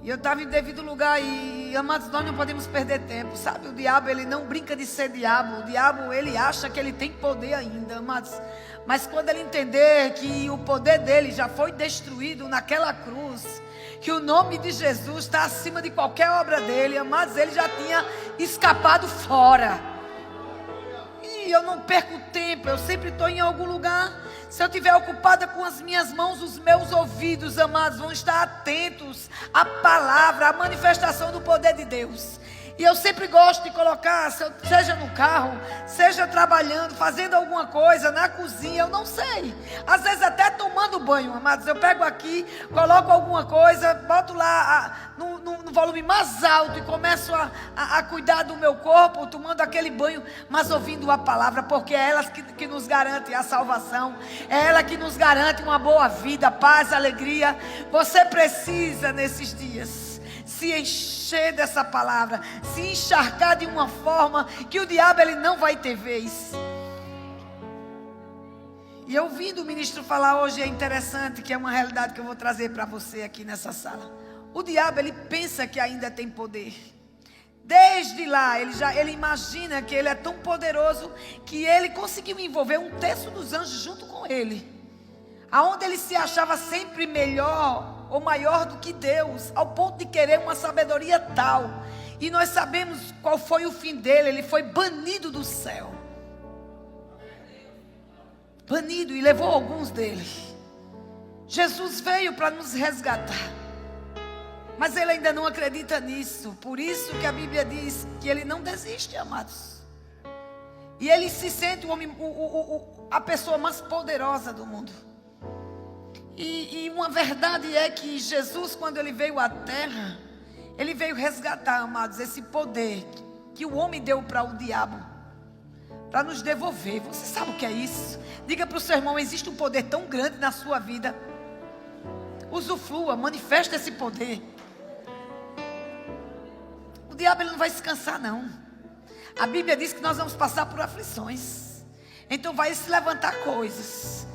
E eu estava em devido lugar e, amados, nós não podemos perder tempo, sabe? O diabo, ele não brinca de ser diabo. O diabo, ele acha que ele tem poder ainda, amados. Mas quando ele entender que o poder dele já foi destruído naquela cruz, que o nome de Jesus está acima de qualquer obra dele, amados, ele já tinha escapado fora. E eu não perco tempo, eu sempre estou em algum lugar. Se eu estiver ocupada com as minhas mãos, os meus ouvidos, amados, vão estar atentos à palavra, à manifestação do poder de Deus. E eu sempre gosto de colocar, seja no carro, seja trabalhando, fazendo alguma coisa, na cozinha, eu não sei. Às vezes até tomando banho, amados. Eu pego aqui, coloco alguma coisa, boto lá no volume mais alto e começo a cuidar do meu corpo, tomando aquele banho, mas ouvindo a palavra, porque é ela que nos garante a salvação, é ela que nos garante uma boa vida, paz, alegria. Você precisa nesses dias se encher dessa palavra, se encharcar de uma forma que o diabo ele não vai ter vez. E eu ouvindo o ministro falar hoje, é interessante, que é uma realidade que eu vou trazer para você aqui nessa sala. O diabo ele pensa que ainda tem poder. Desde lá ele imagina que ele é tão poderoso que ele conseguiu envolver um terço dos anjos junto com ele, aonde ele se achava sempre melhor ou maior do que Deus, ao ponto de querer uma sabedoria tal. E nós sabemos qual foi o fim dele. Ele foi banido do céu, banido, e levou alguns deles. Jesus veio para nos resgatar, mas ele ainda não acredita nisso. Por isso que a Bíblia diz que ele não desiste, amados. E ele se sente a pessoa mais poderosa do mundo. E uma verdade é que Jesus, quando ele veio à terra, ele veio resgatar, amados, esse poder que o homem deu para o diabo, para nos devolver. Você sabe o que é isso? Diga para o seu irmão: existe um poder tão grande na sua vida. Usufrua, manifesta esse poder. O diabo ele não vai se cansar, não. A Bíblia diz que nós vamos passar por aflições. Então vai se levantar coisas.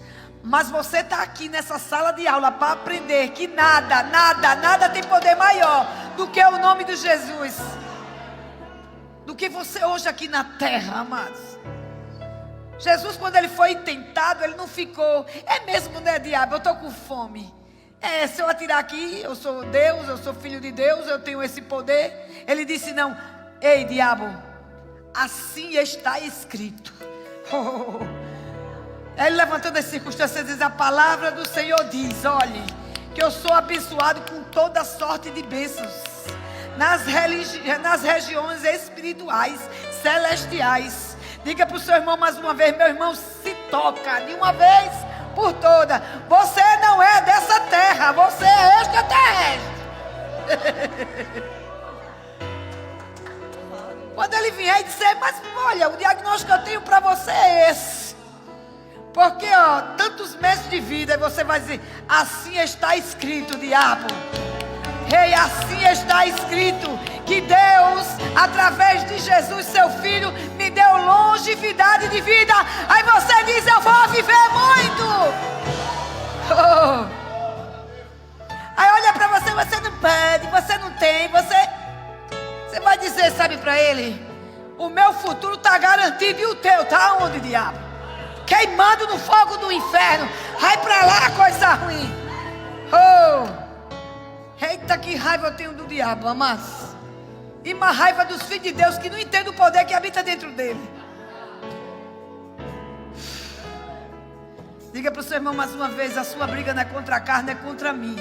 Mas você está aqui nessa sala de aula para aprender que nada tem poder maior do que o nome de Jesus, do que você hoje aqui na terra, amados. Jesus, quando ele foi tentado, ele não ficou: é mesmo, né, diabo, eu estou com fome. Se eu atirar aqui, eu sou Deus, eu sou filho de Deus, eu tenho esse poder. Ele disse: não, ei diabo, assim está escrito. Ele levantando as circunstâncias, diz: a palavra do Senhor diz, olhe, que eu sou abençoado com toda sorte de bênçãos nas regiões espirituais, celestiais. Diga para o seu irmão mais uma vez: meu irmão, se toca de uma vez por toda. Você não é dessa terra, você é extraterrestre. Quando ele vier e disser: mas olha, o diagnóstico que eu tenho para você é esse. Porque, tantos meses de vida, você vai dizer: assim está escrito, diabo. Ei, assim está escrito que Deus, através de Jesus, seu Filho, me deu longevidade de vida. Aí você diz: eu vou viver muito. Aí olha para você: você não pode, você não tem, você vai dizer, sabe para ele: o meu futuro está garantido. E o teu está onde, diabo? Queimando no fogo do inferno. Vai para lá, coisa ruim. Eita, que raiva eu tenho do diabo, amados. E uma raiva dos filhos de Deus que não entendem o poder que habita dentro dele. Diga para o seu irmão mais uma vez: a sua briga não é contra a carne, é contra mim.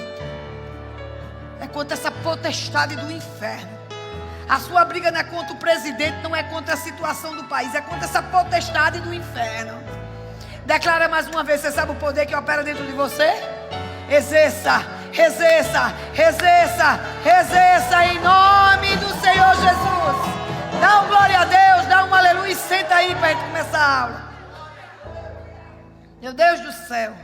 É contra essa potestade do inferno. A sua briga não é contra o presidente, não é contra a situação do país, é contra essa potestade do inferno. Declara mais uma vez: você sabe o poder que opera dentro de você? Exerça, exerça, exerça, exerça em nome do Senhor Jesus. Dá um glória a Deus, dá um aleluia e senta aí para a gente começar a aula. Meu Deus do céu.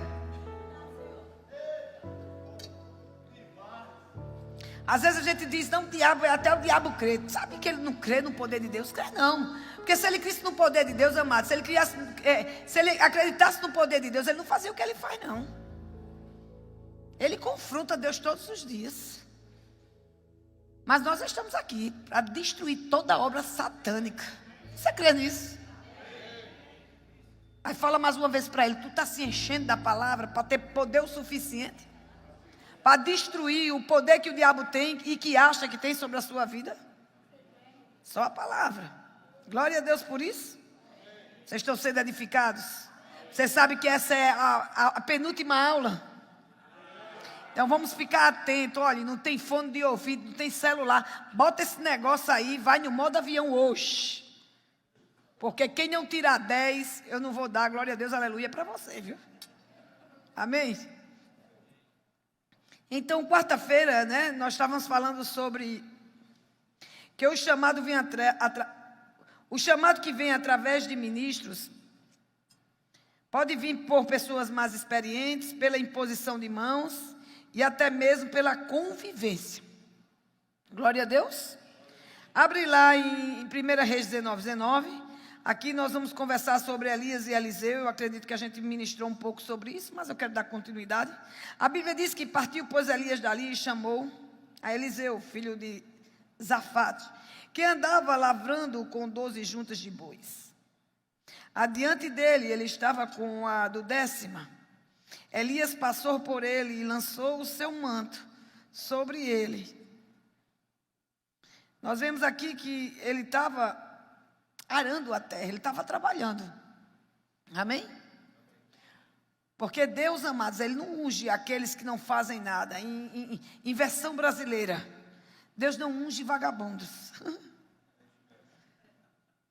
Às vezes a gente diz: não, diabo, até o diabo crê. Sabe que ele não crê no poder de Deus? Crê não. Porque se ele crisse no poder de Deus, amado, se ele acreditasse no poder de Deus, ele não fazia o que ele faz, não. Ele confronta Deus todos os dias. Mas nós estamos aqui para destruir toda obra satânica. Você crê nisso? Aí fala mais uma vez para ele: tu está se enchendo da palavra para ter poder o suficiente para destruir o poder que o diabo tem e que acha que tem sobre a sua vida? Só a palavra. Glória a Deus por isso. Vocês estão sendo edificados. Você sabe que essa é a penúltima aula. Então vamos ficar atentos. Olha, não tem fone de ouvido, não tem celular. Bota esse negócio aí, vai no modo avião hoje. Porque quem não tirar 10, eu não vou dar, glória a Deus, aleluia, para você, viu? Amém? Então, quarta-feira, né, nós estávamos falando sobre que o chamado que vem através de ministros pode vir por pessoas mais experientes, pela imposição de mãos e até mesmo pela convivência. Glória a Deus. Abre lá em 1 Reis 19. Aqui nós vamos conversar sobre Elias e Eliseu. Eu acredito que a gente ministrou um pouco sobre isso, mas eu quero dar continuidade. A Bíblia diz que partiu, pois, Elias dali e chamou a Eliseu, filho de Zafate, que andava lavrando com 12 juntas de bois. Adiante dele, ele estava com a do 10ª. Elias passou por ele e lançou o seu manto sobre ele. Nós vemos aqui que ele estava arando a terra, ele estava trabalhando. Amém? Porque Deus, amados, Ele não unge aqueles que não fazem nada. Em versão brasileira, Deus não unge vagabundos.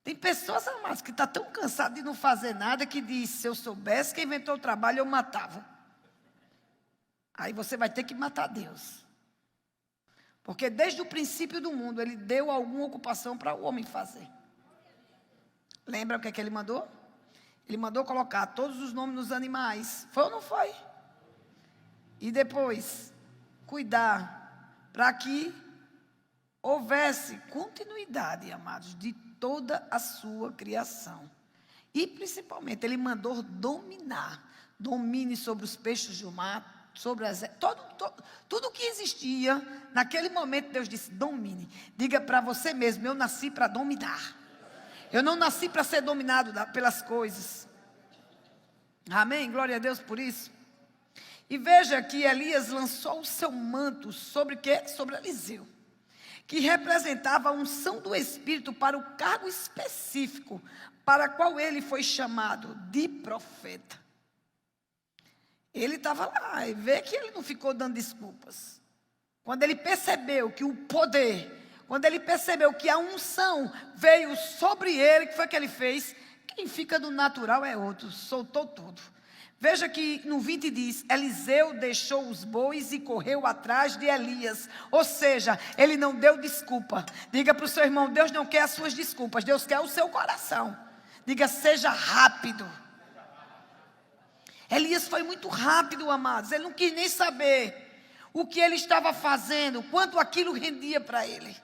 Tem pessoas, amados, que estão tão cansadas de não fazer nada que diz: se eu soubesse quem inventou o trabalho, eu matava. Aí você vai ter que matar Deus. Porque desde o princípio do mundo, Ele deu alguma ocupação para o homem fazer. Lembra o que é que Ele mandou? Ele mandou colocar todos os nomes nos animais. Foi ou não foi? E depois, cuidar para que houvesse continuidade, amados, de toda a sua criação. E principalmente, Ele mandou dominar. Domine sobre os peixes do mar, sobre as... Tudo que existia, naquele momento Deus disse: domine. Diga para você mesmo: eu nasci para dominar. Eu não nasci para ser dominado pelas coisas. Amém? Glória a Deus por isso. E veja que Elias lançou o seu manto sobre quê? Sobre Eliseu, que representava a unção do Espírito para o cargo específico para qual ele foi chamado de profeta. Ele estava lá e vê que ele não ficou dando desculpas. Quando ele percebeu que o poder... Quando ele percebeu que a unção veio sobre ele, o que foi que ele fez? Quem fica no natural é outro, soltou tudo. Veja que no 20 diz: Eliseu deixou os bois e correu atrás de Elias. Ou seja, ele não deu desculpa. Diga para o seu irmão: Deus não quer as suas desculpas, Deus quer o seu coração. Diga: seja rápido. Elias foi muito rápido, amados. Ele não quis nem saber o que ele estava fazendo, quanto aquilo rendia para ele.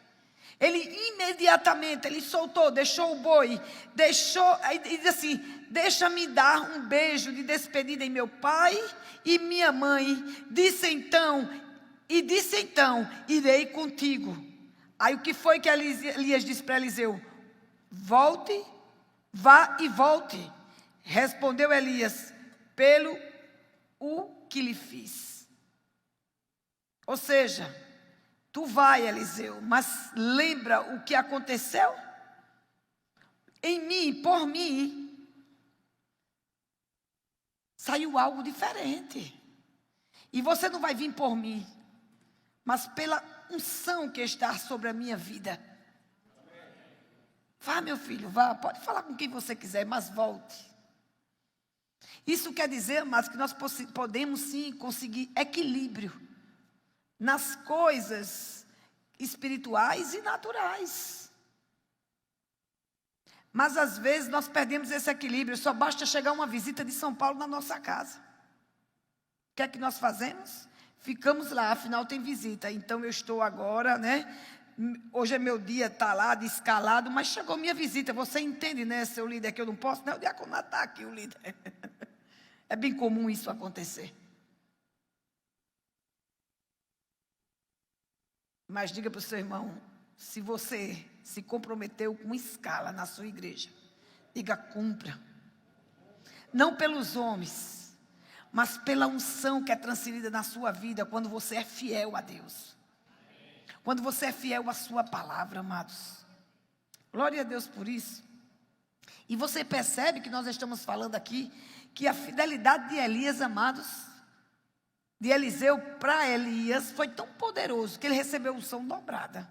Ele imediatamente, ele soltou, deixou o boi, e disse assim: deixa-me dar um beijo de despedida em meu pai e minha mãe. Disse então, irei contigo. Aí o que foi que Elias disse para Eliseu? Volte, vá e volte. Respondeu Elias: pelo o que lhe fiz. Ou seja, tu vai, Eliseu, mas lembra o que aconteceu? Em mim, por mim, saiu algo diferente. E você não vai vir por mim, mas pela unção que está sobre a minha vida. Vá, meu filho, vá, pode falar com quem você quiser, mas volte. Isso quer dizer, mas que nós podemos sim conseguir equilíbrio nas coisas espirituais e naturais. Mas às vezes nós perdemos esse equilíbrio. Só basta chegar uma visita de São Paulo na nossa casa. O que é que nós fazemos? Ficamos lá, afinal tem visita. Então eu estou agora, né? Hoje é meu dia, está lá, descalado, mas chegou minha visita. Você entende, né, seu líder, que eu não posso? Não, o diaconato está aqui, o líder. É bem comum isso acontecer. Mas diga para o seu irmão, se você se comprometeu com escala na sua igreja, diga, cumpra. Não pelos homens, mas pela unção que é transferida na sua vida quando você é fiel a Deus. Quando você é fiel à sua palavra, amados. Glória a Deus por isso. E você percebe que nós estamos falando aqui que a fidelidade de Elias, amados, de Eliseu para Elias foi tão poderoso que ele recebeu unção dobrada.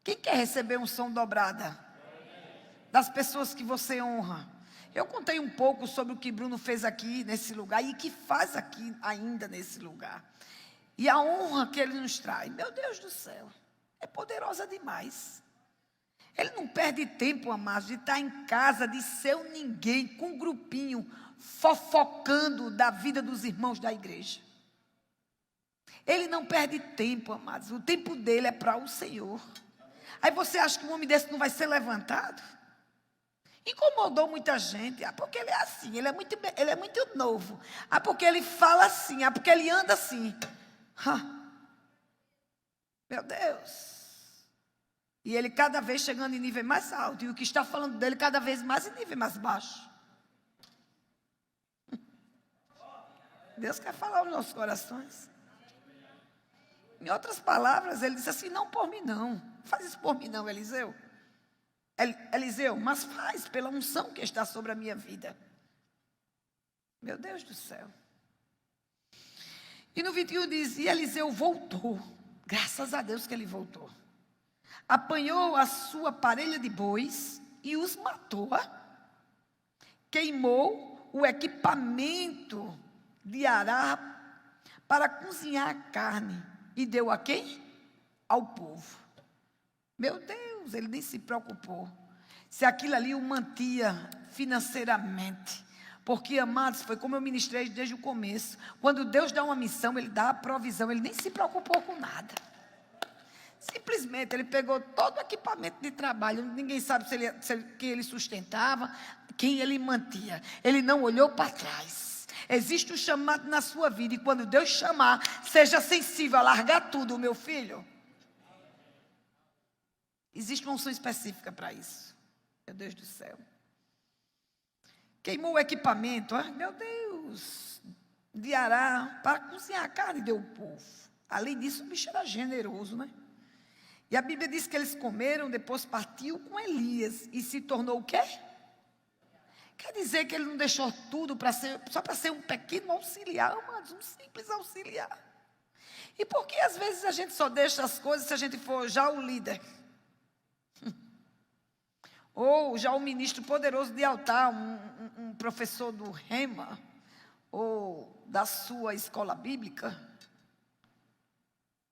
Quem quer receber unção dobrada? Das pessoas que você honra. Eu contei um pouco sobre o que Bruno fez aqui nesse lugar e que faz aqui ainda nesse lugar. E a honra que ele nos traz, meu Deus do céu, é poderosa demais. Ele não perde tempo, amados, de estar em casa, de ser um ninguém, com um grupinho, fofocando da vida dos irmãos da igreja. Ele não perde tempo, amados, o tempo dele é para o Senhor. Aí você acha que um homem desse não vai ser levantado? Incomodou muita gente. Porque ele é assim, ele é muito novo. Porque ele fala assim, porque ele anda assim. Meu Deus. E ele cada vez chegando em nível mais alto. E o que está falando dele cada vez mais em nível mais baixo. Deus quer falar aos nossos corações. Em outras palavras, ele disse assim, não por mim não. Faz isso por mim não, Eliseu. Eliseu, mas faz pela unção que está sobre a minha vida. Meu Deus do céu. E no 21 diz, e Eliseu voltou. Graças a Deus que ele voltou. Apanhou a sua parelha de bois e os matou. Queimou o equipamento de arar para cozinhar a carne. E deu a quem? Ao povo. Meu Deus, ele nem se preocupou. Se aquilo ali o mantia financeiramente. Porque, amados, foi como eu ministrei desde o começo. Quando Deus dá uma missão, Ele dá a provisão. Ele nem se preocupou com nada. Simplesmente, Ele pegou todo o equipamento de trabalho. Ninguém sabe quem Ele sustentava, quem Ele mantia. Ele não olhou para trás. Existe um chamado na sua vida. E quando Deus chamar, seja sensível a largar tudo, meu filho. Existe uma unção específica para isso. Meu Deus do céu. Queimou o equipamento, meu Deus, de arar para cozinhar a carne e deu o povo. Além disso, o bicho era generoso, né? E a Bíblia diz que eles comeram, depois partiu com Elias e se tornou o quê? Quer dizer que ele não deixou tudo só para ser um pequeno auxiliar, mas um simples auxiliar. E por que às vezes a gente só deixa as coisas se a gente for já o líder? Ou já um ministro poderoso de altar, um professor do Rema, ou da sua escola bíblica,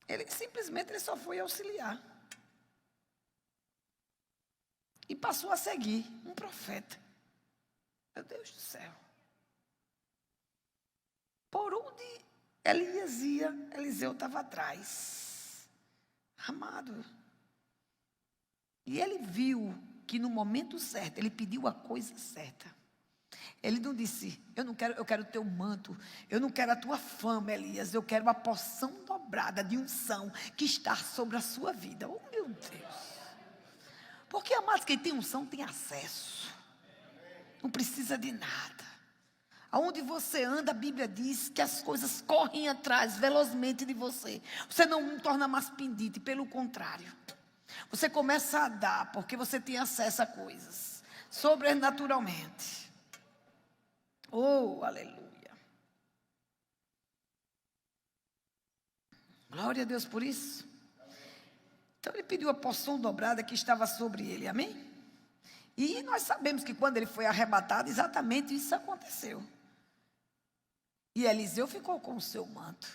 ele simplesmente só foi auxiliar. E passou a seguir um profeta. Meu Deus do céu. Por onde Elias ia, Eliseu estava atrás. Amado. E ele viu que no momento certo, ele pediu a coisa certa. Ele não disse, eu quero o teu manto, eu não quero a tua fama, Elias, eu quero a porção dobrada de unção que está sobre a sua vida. Oh, meu Deus. Porque, amados, quem tem unção tem acesso. Não precisa de nada. Aonde você anda, a Bíblia diz que as coisas correm atrás, velozmente de você. Você não torna mais pendente, pelo contrário. Você começa a dar, porque você tem acesso a coisas, sobrenaturalmente. Oh, aleluia. Glória a Deus por isso. Então ele pediu a porção dobrada que estava sobre ele, amém? E nós sabemos que quando ele foi arrebatado, exatamente isso aconteceu. E Eliseu ficou com o seu manto.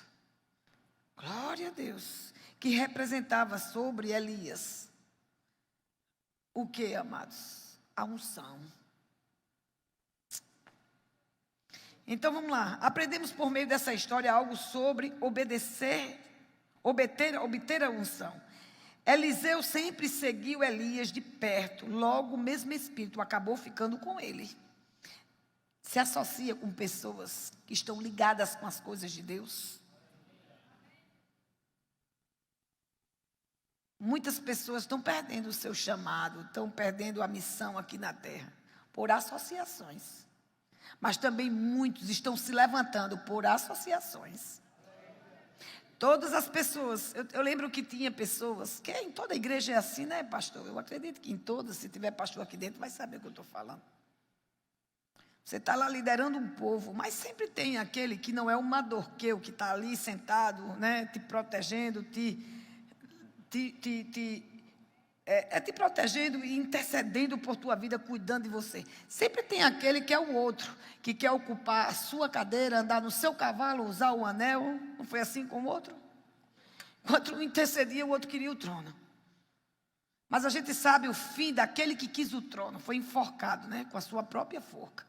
Glória a Deus. Que representava sobre Elias. O que, amados? A unção. Então vamos lá. Aprendemos por meio dessa história algo sobre obter a unção. Eliseu sempre seguiu Elias de perto. Logo o mesmo Espírito acabou ficando com ele. Se associa com pessoas que estão ligadas com as coisas de Deus. Muitas pessoas estão perdendo o seu chamado, estão perdendo a missão aqui na terra, por associações. Mas também muitos estão se levantando por associações. Todas as pessoas, eu lembro que tinha pessoas, que em toda igreja é assim, né, pastor? Eu acredito que em todas, se tiver pastor aqui dentro, vai saber o que eu estou falando. Você está lá liderando um povo, mas sempre tem aquele que não é um madorqueu, que está ali sentado, né, te protegendo, te protegendo e intercedendo por tua vida, cuidando de você. Sempre tem aquele que é o outro, que quer ocupar a sua cadeira, andar no seu cavalo, usar o anel. Não foi assim com o outro? Enquanto um intercedia, o outro queria o trono. Mas a gente sabe o fim daquele que quis o trono, foi enforcado, né, com a sua própria forca.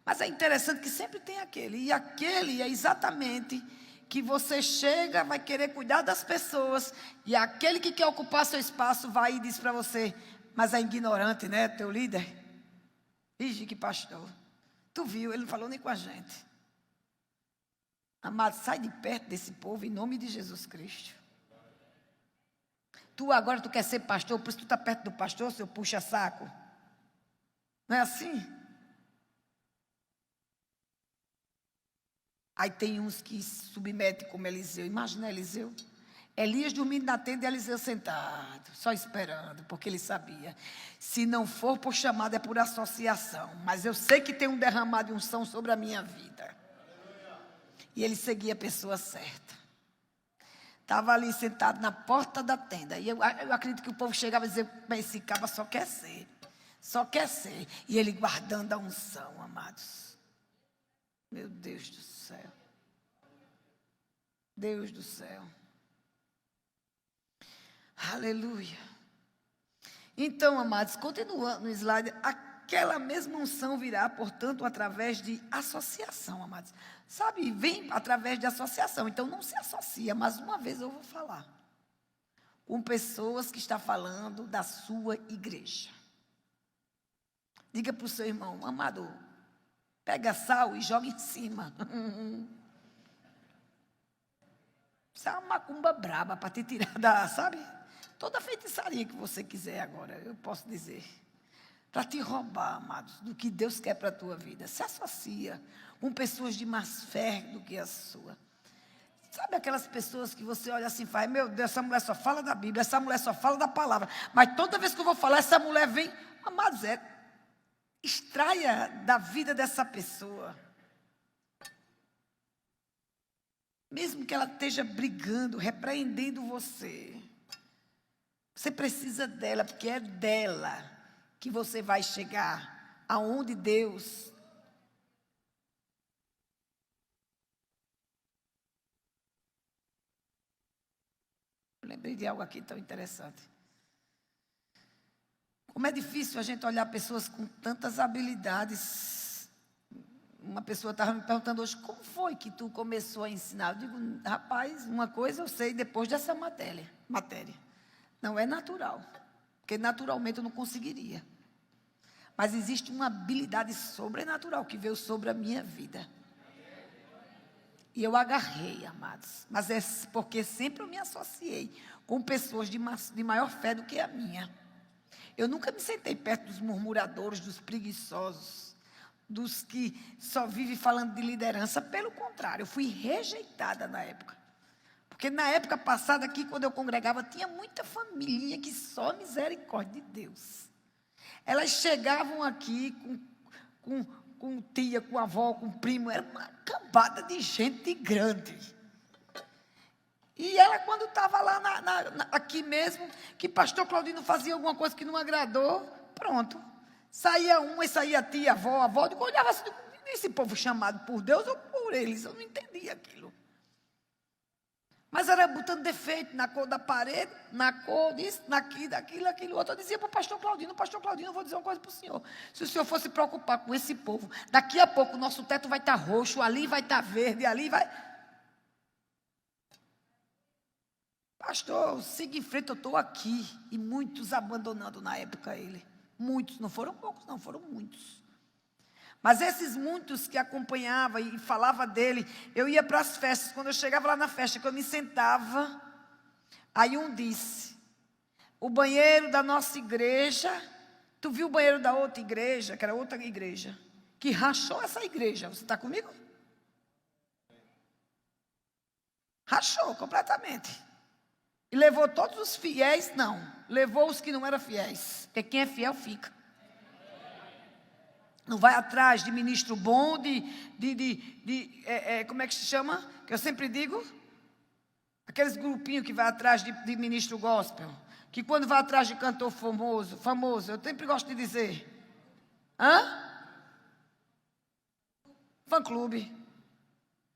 Mas é interessante que sempre tem aquele, e aquele é exatamente que você chega, vai querer cuidar das pessoas, e aquele que quer ocupar seu espaço vai e diz para você, mas é ignorante, né, teu líder? Ixi, que pastor. Tu viu, ele não falou nem com a gente. Amado, sai de perto desse povo em nome de Jesus Cristo. Tu agora tu quer ser pastor, por isso tu está perto do pastor, seu puxa-saco. Não é assim? Aí tem uns que se submetem como Eliseu. Imagina Eliseu. Elias dormindo na tenda e Eliseu sentado, só esperando, porque ele sabia. Se não for por chamada, é por associação. Mas eu sei que tem um derramado de unção sobre a minha vida. E ele seguia a pessoa certa. Estava ali sentado na porta da tenda. E eu acredito que o povo chegava e dizia, mas esse cabra só quer ser. Só quer ser. E ele guardando a unção, amados. Meu Deus do céu. Deus do céu. Aleluia. Então, amados, continuando no slide, aquela mesma unção virá, portanto, através de associação, amados. Sabe, vem através de associação. Então, não se associa, mas uma vez eu vou falar com pessoas que estão falando da sua igreja. Diga para o seu irmão, amado, pega sal e joga em cima. Isso é uma macumba braba para te tirar da, sabe? Toda feitiçaria que você quiser agora, eu posso dizer. Para te roubar, amados, do que Deus quer para a tua vida. Se associa com pessoas de mais fé do que a sua. Sabe aquelas pessoas que você olha assim e fala, meu Deus, essa mulher só fala da Bíblia, essa mulher só fala da palavra. Mas toda vez que eu vou falar, essa mulher vem, amados, extraia da vida dessa pessoa. Mesmo que ela esteja brigando, repreendendo você. Você precisa dela, porque é dela que você vai chegar aonde Deus. Eu lembrei de algo aqui tão interessante. Como é difícil a gente olhar pessoas com tantas habilidades. Uma pessoa estava me perguntando hoje, como foi que tu começou a ensinar? Eu digo, rapaz, uma coisa eu sei depois dessa matéria. Não é natural, porque naturalmente eu não conseguiria. Mas existe uma habilidade sobrenatural que veio sobre a minha vida. E eu agarrei, amados. Mas é porque sempre eu me associei com pessoas de maior fé do que a minha. Eu nunca me sentei perto dos murmuradores, dos preguiçosos, dos que só vivem falando de liderança. Pelo contrário, eu fui rejeitada na época. Porque na época passada aqui, quando eu congregava, tinha muita família que só misericórdia de Deus. Elas chegavam aqui com tia, com avó, com primo, era uma cambada de gente grande. E ela, quando estava lá aqui mesmo, que pastor Claudino fazia alguma coisa que não agradou, pronto. Saía uma e saía a tia, a avó, eu olhava assim, esse povo chamado por Deus ou por eles, eu não entendia aquilo. Mas era botando defeito na cor da parede, na cor disso, daquilo, aquilo outro. Eu dizia para o pastor Claudino, eu vou dizer uma coisa para o senhor. Se o senhor fosse se preocupar com esse povo, daqui a pouco o nosso teto vai estar roxo, ali vai estar verde, ali vai... Pastor, siga em frente, eu estou aqui. E muitos abandonando na época ele. Muitos, não foram poucos não, foram muitos. Mas esses muitos que acompanhavam e falavam dele, eu ia para as festas. Quando eu chegava lá na festa, que eu me sentava, Aí um disse, o banheiro da nossa igreja, tu viu o banheiro da outra igreja, que era outra igreja, que rachou essa igreja, você está comigo? Rachou completamente. E levou todos os fiéis, não, levou os que não eram fiéis, porque quem é fiel fica. Não vai atrás de ministro bom, como é que se chama? Que eu sempre digo, aqueles grupinhos que vai atrás de ministro gospel, que quando vai atrás de cantor famoso, eu sempre gosto de dizer, fã-clube.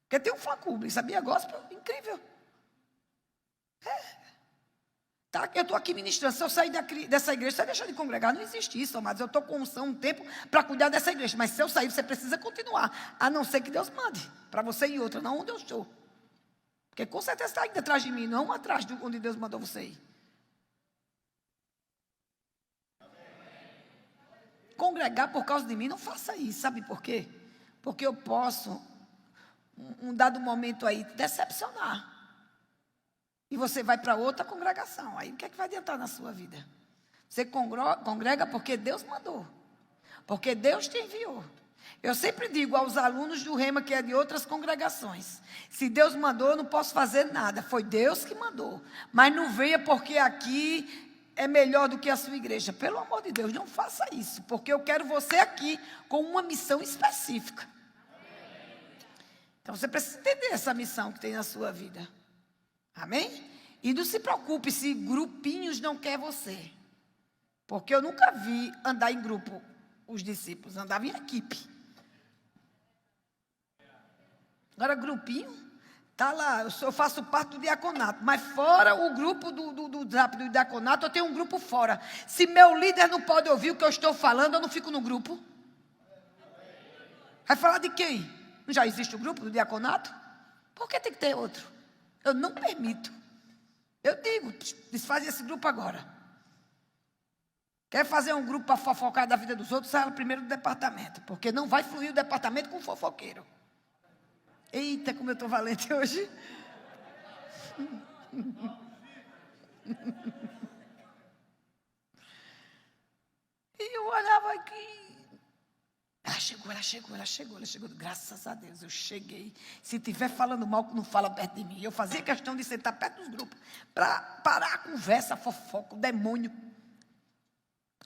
Porque tem um fã-clube, sabia? Gospel, incrível. Tá, eu estou aqui ministrando, se eu sair dessa igreja, você deixou de congregar, não existe isso, amados. Eu estou com unção um tempo para cuidar dessa igreja, mas se eu sair, você precisa continuar, a não ser que Deus mande, para você ir outra, não onde eu estou. Porque com certeza está indo atrás de mim, não atrás de onde Deus mandou você ir. Congregar por causa de mim, não faça isso, sabe por quê? Porque eu posso, um dado momento aí, decepcionar. E você vai para outra congregação. Aí o que é que vai adiantar na sua vida? Você congrega porque Deus mandou. Porque Deus te enviou. Eu sempre digo aos alunos do Rema que é de outras congregações. Se Deus mandou, eu não posso fazer nada. Foi Deus que mandou. Mas não venha porque aqui é melhor do que a sua igreja. Pelo amor de Deus, não faça isso. Porque eu quero você aqui com uma missão específica. Então você precisa entender essa missão que tem na sua vida. Amém? E não se preocupe se grupinhos não quer você. Porque eu nunca vi andar em grupo os discípulos, andavam em equipe. Agora grupinho, tá lá, eu faço parte do diaconato, mas fora o grupo do diaconato, eu tenho um grupo fora. Se meu líder não pode ouvir o que eu estou falando, eu não fico no grupo. Vai falar de quem? Não já existe o grupo do diaconato? Por que tem que ter outro? Eu não permito. Eu digo, desfaz esse grupo agora. Quer fazer um grupo para fofocar da vida dos outros, sai primeiro do departamento. Porque não vai fluir o departamento com fofoqueiro. Eita, como eu estou valente hoje. E eu olhava aqui. Ela chegou. Graças a Deus, eu cheguei. Se estiver falando mal, não fala perto de mim. Eu fazia questão de sentar perto dos grupos para parar a conversa, a fofoca, o demônio.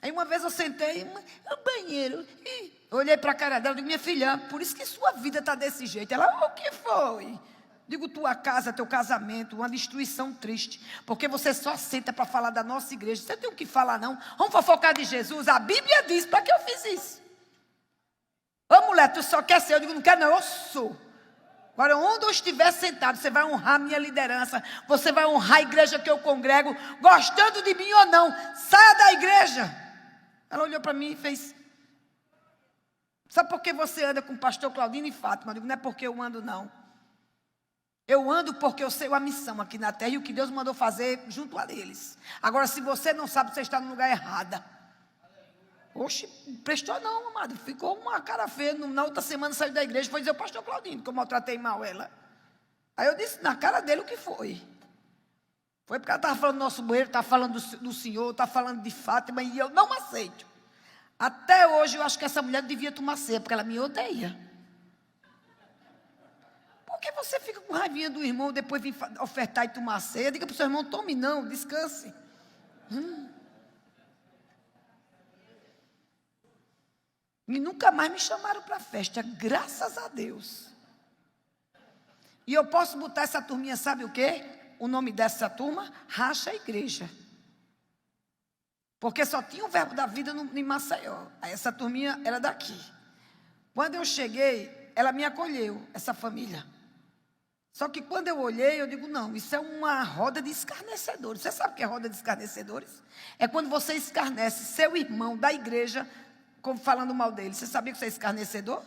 Aí uma vez eu sentei no banheiro e olhei para a cara dela e digo, minha filha, por isso que sua vida está desse jeito. Ela, o que foi? Digo, tua casa, teu casamento, uma destruição triste. Porque você só senta para falar da nossa igreja. Você tem o que falar não? Vamos fofocar de Jesus? A Bíblia diz, para que eu fiz isso? Ô mulher, tu só quer ser? Eu digo, não quero não, eu sou. Agora, onde eu estiver sentado, você vai honrar a minha liderança. Você vai honrar a igreja que eu congrego. Gostando de mim ou não, saia da igreja. Ela olhou para mim e fez, sabe por que você anda com o pastor Claudino e Fátima? Eu digo, não é porque eu ando não. Eu ando porque eu sei a missão aqui na terra e o que Deus mandou fazer junto a eles. Agora, se você não sabe, você está no lugar errado. Oxe, prestou não, amado. Ficou uma cara feia. Na outra semana saiu da igreja e foi dizer ao pastor Claudino que eu maltratei mal ela. Aí eu disse na cara dele o que foi. Foi porque ela estava falando do nosso banheiro, estava falando do Senhor, estava falando de Fátima e eu não aceito. Até hoje eu acho que essa mulher devia tomar ceia, porque ela me odeia. Por que você fica com raivinha do irmão, depois vem ofertar e tomar ceia? Diga para o seu irmão, tome não, descanse. E nunca mais me chamaram para a festa, graças a Deus. E eu posso botar essa turminha, sabe o quê? O nome dessa turma, Racha a Igreja. Porque só tinha o verbo da vida em Maceió. Aí essa turminha era daqui. Quando eu cheguei, ela me acolheu, essa família. Só que quando eu olhei, eu digo, não, isso é uma roda de escarnecedores. Você sabe o que é roda de escarnecedores? É quando você escarnece seu irmão da igreja, como falando mal dele. Você sabia que você é escarnecedor?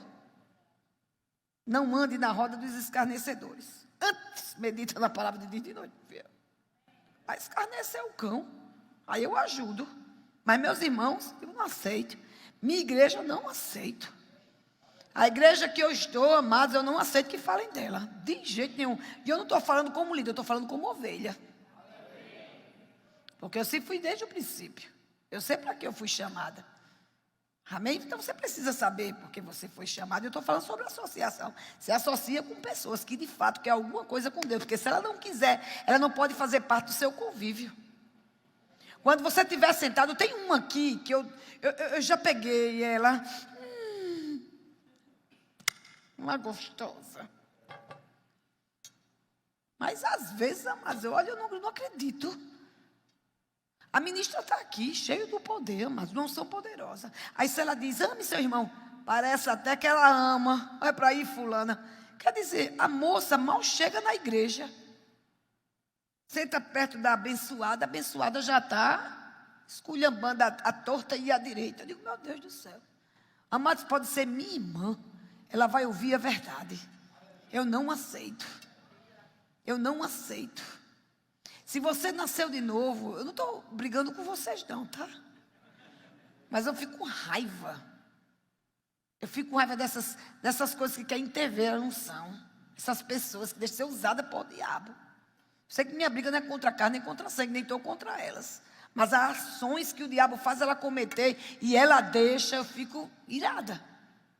Não ande na roda dos escarnecedores. Antes, medita na palavra de dia e de noite. Vai escarnecer o cão. Aí eu ajudo. Mas meus irmãos, eu não aceito. Minha igreja eu não aceito. A igreja que eu estou, amados, eu não aceito que falem dela. De jeito nenhum. E eu não estou falando como líder, eu estou falando como ovelha. Porque eu sempre fui desde o princípio. Eu sei para que eu fui chamada. Amém? Então você precisa saber porque você foi chamado. Eu estou falando sobre associação. Se associa com pessoas que de fato querem alguma coisa com Deus. Porque se ela não quiser, ela não pode fazer parte do seu convívio. Quando você estiver sentado, tem uma aqui que eu já peguei ela. Uma gostosa. Mas às vezes, amados, eu não acredito. A ministra está aqui, cheia do poder, mas não são poderosas. Aí se ela diz, ame seu irmão, parece até que ela ama. Vai para aí, fulana. Quer dizer, a moça mal chega na igreja. Senta perto da abençoada, a abençoada já está esculhambando a torta e a direita. Eu digo, meu Deus do céu. Amados, pode ser minha irmã. Ela vai ouvir a verdade. Eu não aceito. Eu não aceito. Se você nasceu de novo, eu não estou brigando com vocês não, tá? Mas eu fico com raiva. Eu fico com raiva dessas coisas que querem intervir, elas não são. Essas pessoas que deixam ser usadas por diabo. Sei que minha briga não é contra a carne, nem contra a sangue, nem estou contra elas. Mas as ações que o diabo faz ela cometer e ela deixa, eu fico irada.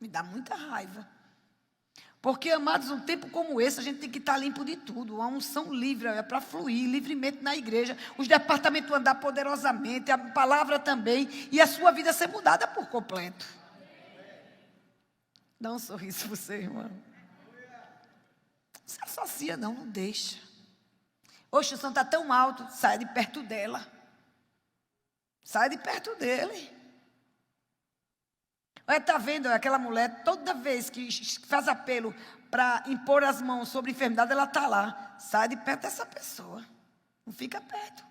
Me dá muita raiva. Porque, amados, num tempo como esse, a gente tem que estar limpo de tudo. A unção livre é para fluir livremente na igreja. Os departamentos andar poderosamente, a palavra também. E a sua vida ser mudada por completo. Dá um sorriso para você, irmão. Não se associa não, não deixa. Oxe, o som está tão alto, sai de perto dela. Sai de perto dele. Olha, está vendo aquela mulher, toda vez que faz apelo para impor as mãos sobre a enfermidade, ela está lá. Sai de perto dessa pessoa. Não fica perto.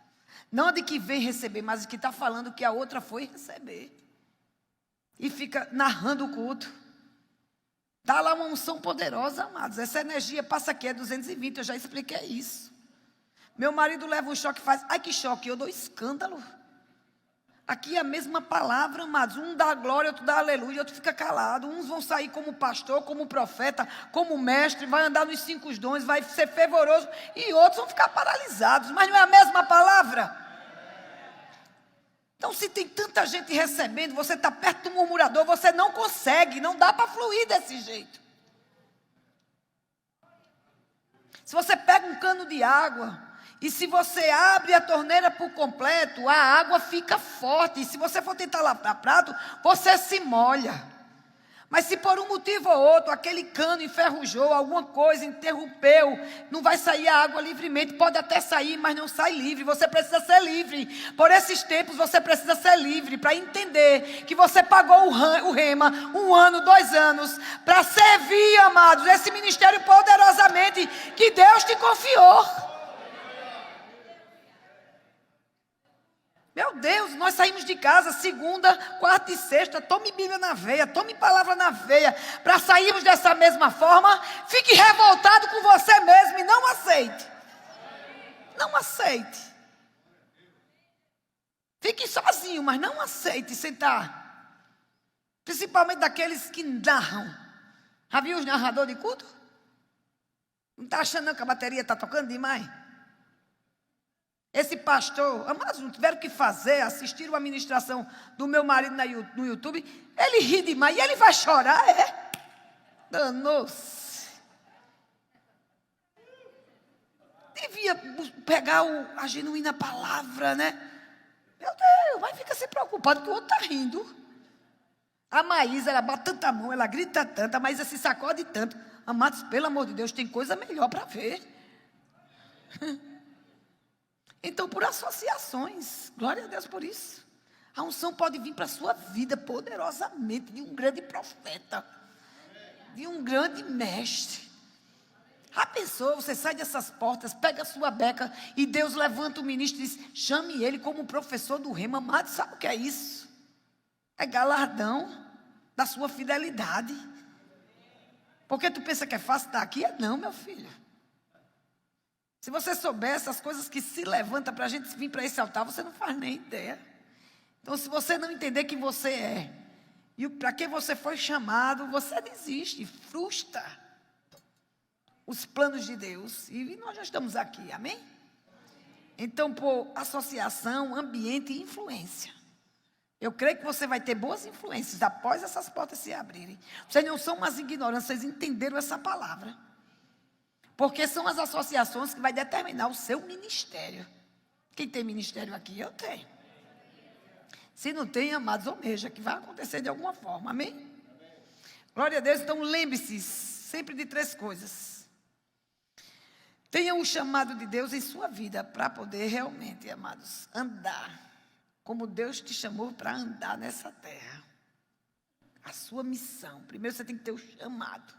Não a de que vem receber, mas de que está falando que a outra foi receber. E fica narrando o culto. Está lá uma unção poderosa, amados. Essa energia passa aqui, é 220, eu já expliquei isso. Meu marido leva um choque e faz, ai que choque, eu dou escândalo. Aqui é a mesma palavra, amados. Um dá glória, outro dá aleluia, outro fica calado. Uns vão sair como pastor, como profeta, como mestre, vai andar nos 5 dons, vai ser fervoroso. E outros vão ficar paralisados. Mas não é a mesma palavra? Então, se tem tanta gente recebendo, você está perto do murmurador, você não consegue, não dá para fluir desse jeito. Se você pega um cano de água, e se você abre a torneira por completo, a água fica forte. E se você for tentar lavar prato, você se molha. Mas se por um motivo ou outro, aquele cano enferrujou, alguma coisa interrompeu, não vai sair a água livremente. Pode até sair, mas não sai livre. Você precisa ser livre. Por esses tempos, você precisa ser livre para entender que você pagou o rema 1 ano, 2 anos, para servir, amados, esse ministério poderosamente que Deus te confiou. Meu Deus, nós saímos de casa segunda, quarta e sexta, tome Bíblia na veia, tome palavra na veia, para sairmos dessa mesma forma. Fique revoltado com você mesmo e não aceite. Não aceite. Fique sozinho, mas não aceite sentar. Principalmente daqueles que narram. Já viu os narradores de culto? Não está achando não que a bateria está tocando demais? Esse pastor, amados, não tiveram o que fazer, assistiram a ministração do meu marido no YouTube, ele ri demais e ele vai chorar, é? Danou-se. Devia pegar a genuína palavra, né? Meu Deus, mas fica se preocupado que o outro está rindo. A Maísa, ela bate tanta mão, ela grita tanto, a Maísa se sacode tanto. Amados, pelo amor de Deus, tem coisa melhor para ver. Então, por associações, glória a Deus por isso. A unção pode vir para a sua vida poderosamente, de um grande profeta, de um grande mestre. A pessoa, você sai dessas portas, pega a sua beca e Deus levanta o ministro e diz, chame ele como professor do rema. Amado, sabe o que é isso? É galardão da sua fidelidade. Porque tu pensa que é fácil estar aqui? Não, meu filho. Se você soubesse as coisas que se levantam para a gente vir para esse altar, você não faz nem ideia. Então, se você não entender quem você é e para que você foi chamado, você desiste, frustra os planos de Deus. E nós já estamos aqui, amém? Então, por associação, ambiente e influência. Eu creio que você vai ter boas influências após essas portas se abrirem. Vocês não são umas ignorantes, vocês entenderam essa palavra. Porque são as associações que vai determinar o seu ministério. Quem tem ministério aqui? Eu tenho. Se não tem, amados, almeja, que vai acontecer de alguma forma. Amém? Glória a Deus. Então, lembre-se sempre de 3 coisas. Tenha o chamado de Deus em sua vida para poder realmente, amados, andar como Deus te chamou para andar nessa terra. A sua missão. Primeiro você tem que ter o chamado.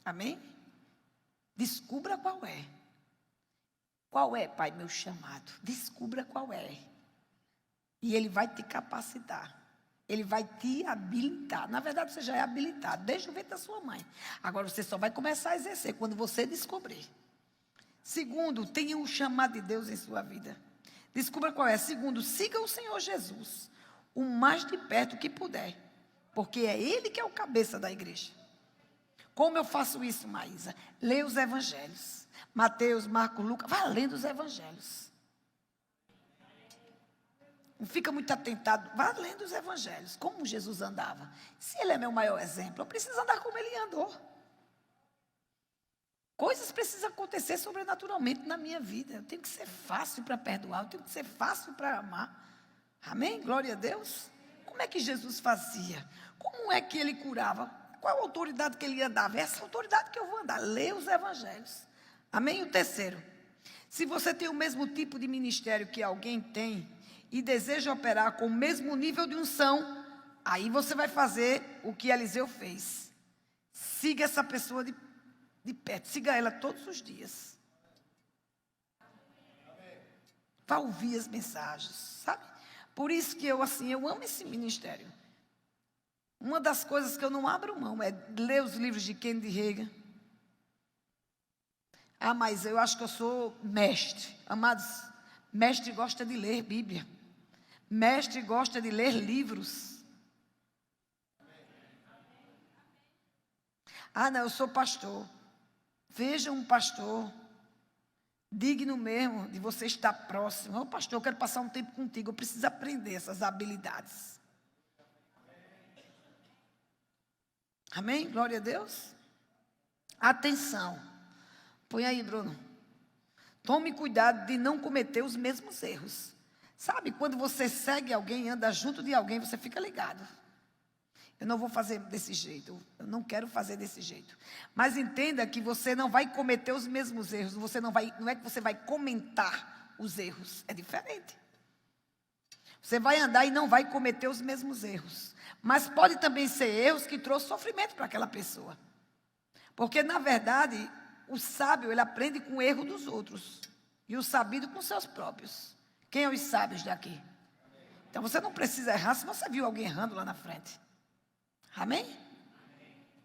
Amém? Descubra qual é. Qual é, Pai, meu chamado? Descubra qual é. E Ele vai te capacitar. Ele vai te habilitar. Na verdade, você já é habilitado desde o ventre da sua mãe. Agora você só vai começar a exercer quando você descobrir. Segundo, tenha o chamado de Deus em sua vida. Descubra qual é. Segundo, siga o Senhor Jesus o mais de perto que puder. Porque é Ele que é o cabeça da igreja. Como eu faço isso, Maísa? Leia os evangelhos. Mateus, Marcos, Lucas. Vá lendo os evangelhos. Não fica muito atentado. Vá lendo os evangelhos. Como Jesus andava. Se Ele é meu maior exemplo, eu preciso andar como Ele andou. Coisas precisam acontecer sobrenaturalmente na minha vida. Eu tenho que ser fácil para perdoar. Eu tenho que ser fácil para amar. Amém? Glória a Deus. Como é que Jesus fazia? Como é que Ele curava? Qual a autoridade que Ele ia dar? Essa autoridade que eu vou andar. Leia os evangelhos. Amém? O terceiro. Se você tem o mesmo tipo de ministério que alguém tem e deseja operar com o mesmo nível de unção, aí você vai fazer o que Eliseu fez. Siga essa pessoa de perto. Siga ela todos os dias. Vá ouvir as mensagens, sabe? Por isso que eu amo esse ministério. Uma das coisas que eu não abro mão é ler os livros de Kennedy Hagin. Ah, mas eu acho que eu sou mestre. Amados, mestre gosta de ler Bíblia. Mestre gosta de ler livros. Ah, não, eu sou pastor. Veja um pastor digno mesmo de você estar próximo. Ô pastor, eu quero passar um tempo contigo. Eu preciso aprender essas habilidades. Amém? Glória a Deus. Atenção. Põe aí, Bruno. Tome cuidado de não cometer os mesmos erros. Sabe, quando você segue alguém, anda junto de alguém, você fica ligado. Eu não vou fazer desse jeito. Eu não quero fazer desse jeito. Mas entenda que você não vai cometer os mesmos erros. Não é que você vai comentar os erros. É diferente. Você vai andar e não vai cometer os mesmos erros. Mas pode também ser erros que trouxeram sofrimento para aquela pessoa. Porque, na verdade, o sábio, ele aprende com o erro dos outros. E o sabido com seus próprios. Quem é os sábios daqui? Então, você não precisa errar se você viu alguém errando lá na frente. Amém?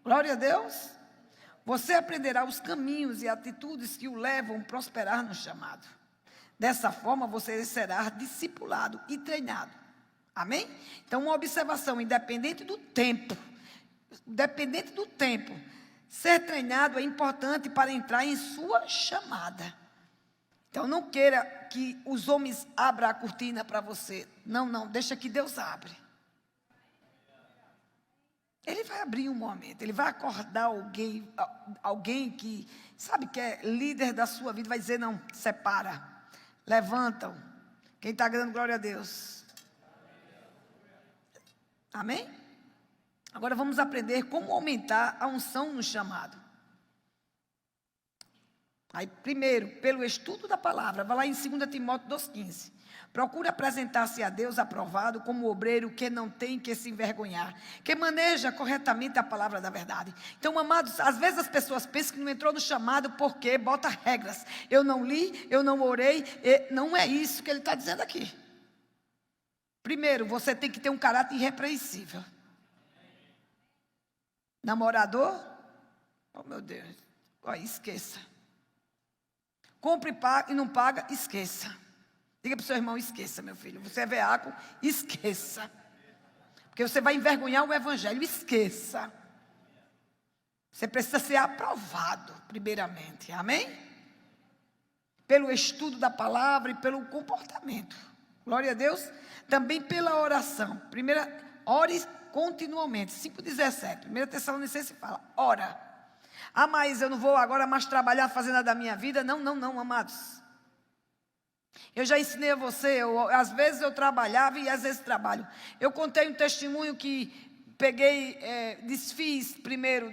Glória a Deus. Você aprenderá os caminhos e atitudes que o levam a prosperar no chamado. Dessa forma, você será discipulado e treinado. Amém? Então, uma observação, independente do tempo, ser treinado é importante para entrar em sua chamada. Então, não queira que os homens abram a cortina para você. Não, deixa que Deus abre. Ele vai abrir um momento, ele vai acordar alguém que, sabe, que é líder da sua vida, vai dizer, não, separa, levantam. Quem está dando glória a Deus? Amém? Agora vamos aprender como aumentar a unção no chamado. Aí, primeiro, pelo estudo da palavra, vai lá em 2 Timóteo 2,15. Procura apresentar-se a Deus aprovado como obreiro que não tem que se envergonhar, que maneja corretamente a palavra da verdade. Então, amados, às vezes as pessoas pensam que não entrou no chamado porque bota regras. Eu não li, eu não orei, não é isso que ele está dizendo aqui. Primeiro, você tem que ter um caráter irrepreensível. Namorador? Oh, meu Deus. Esqueça. Compre e não paga, esqueça. Diga para o seu irmão, esqueça, meu filho. Você é veaco, esqueça. Porque você vai envergonhar o evangelho, esqueça. Você precisa ser aprovado, primeiramente. Amém? pelo estudo da palavra e pelo comportamento. Glória a Deus. Também pela oração. Ore continuamente. 5,17. 1 Tessalonicenses fala, ora. Mas eu não vou agora mais trabalhar, fazer nada da minha vida. Não, amados. Eu já ensinei a você, às vezes eu trabalhava e às vezes trabalho. Eu contei um testemunho que peguei, desfiz primeiro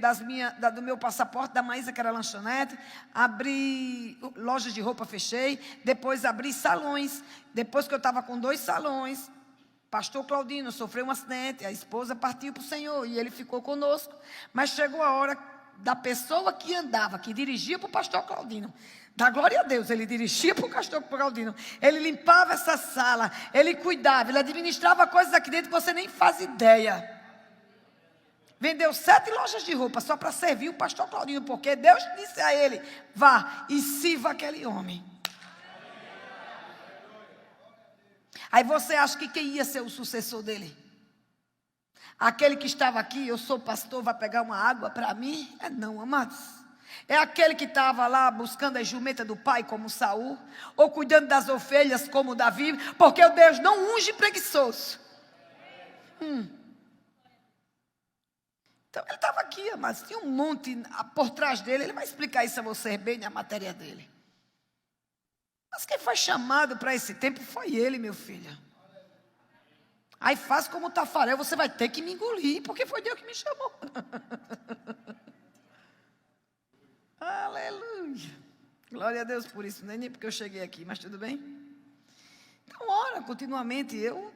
do meu passaporte, da Maísa, que era lanchonete, abri lojas de roupa, fechei, depois abri salões, depois que eu estava com 2 salões, pastor Claudino sofreu um acidente, a esposa partiu para o Senhor e ele ficou conosco, mas chegou a hora da pessoa que andava, que dirigia para o pastor Claudino, da glória a Deus, ele dirigia para o pastor Claudino, ele limpava essa sala, ele cuidava, ele administrava coisas aqui dentro que você nem faz ideia. Vendeu 7 lojas de roupa só para servir o pastor Claudino, porque Deus disse a ele, vá e sirva aquele homem. Aí você acha que quem ia ser o sucessor dele? Aquele que estava aqui, eu sou pastor, vai pegar uma água para mim? Não, amados. É aquele que estava lá buscando a jumenta do pai, como Saul, ou cuidando das ovelhas, como Davi, porque o Deus não unge preguiçoso. Então ele estava aqui, mas tinha um monte por trás dele. Ele vai explicar isso a você bem na matéria dele. Mas quem foi chamado para esse tempo foi ele, meu filho. Aí faz como Tafarel, você vai ter que me engolir, porque foi Deus que me chamou. Aleluia. Glória a Deus por isso, nem porque eu cheguei aqui, mas tudo bem. Então ora continuamente. Eu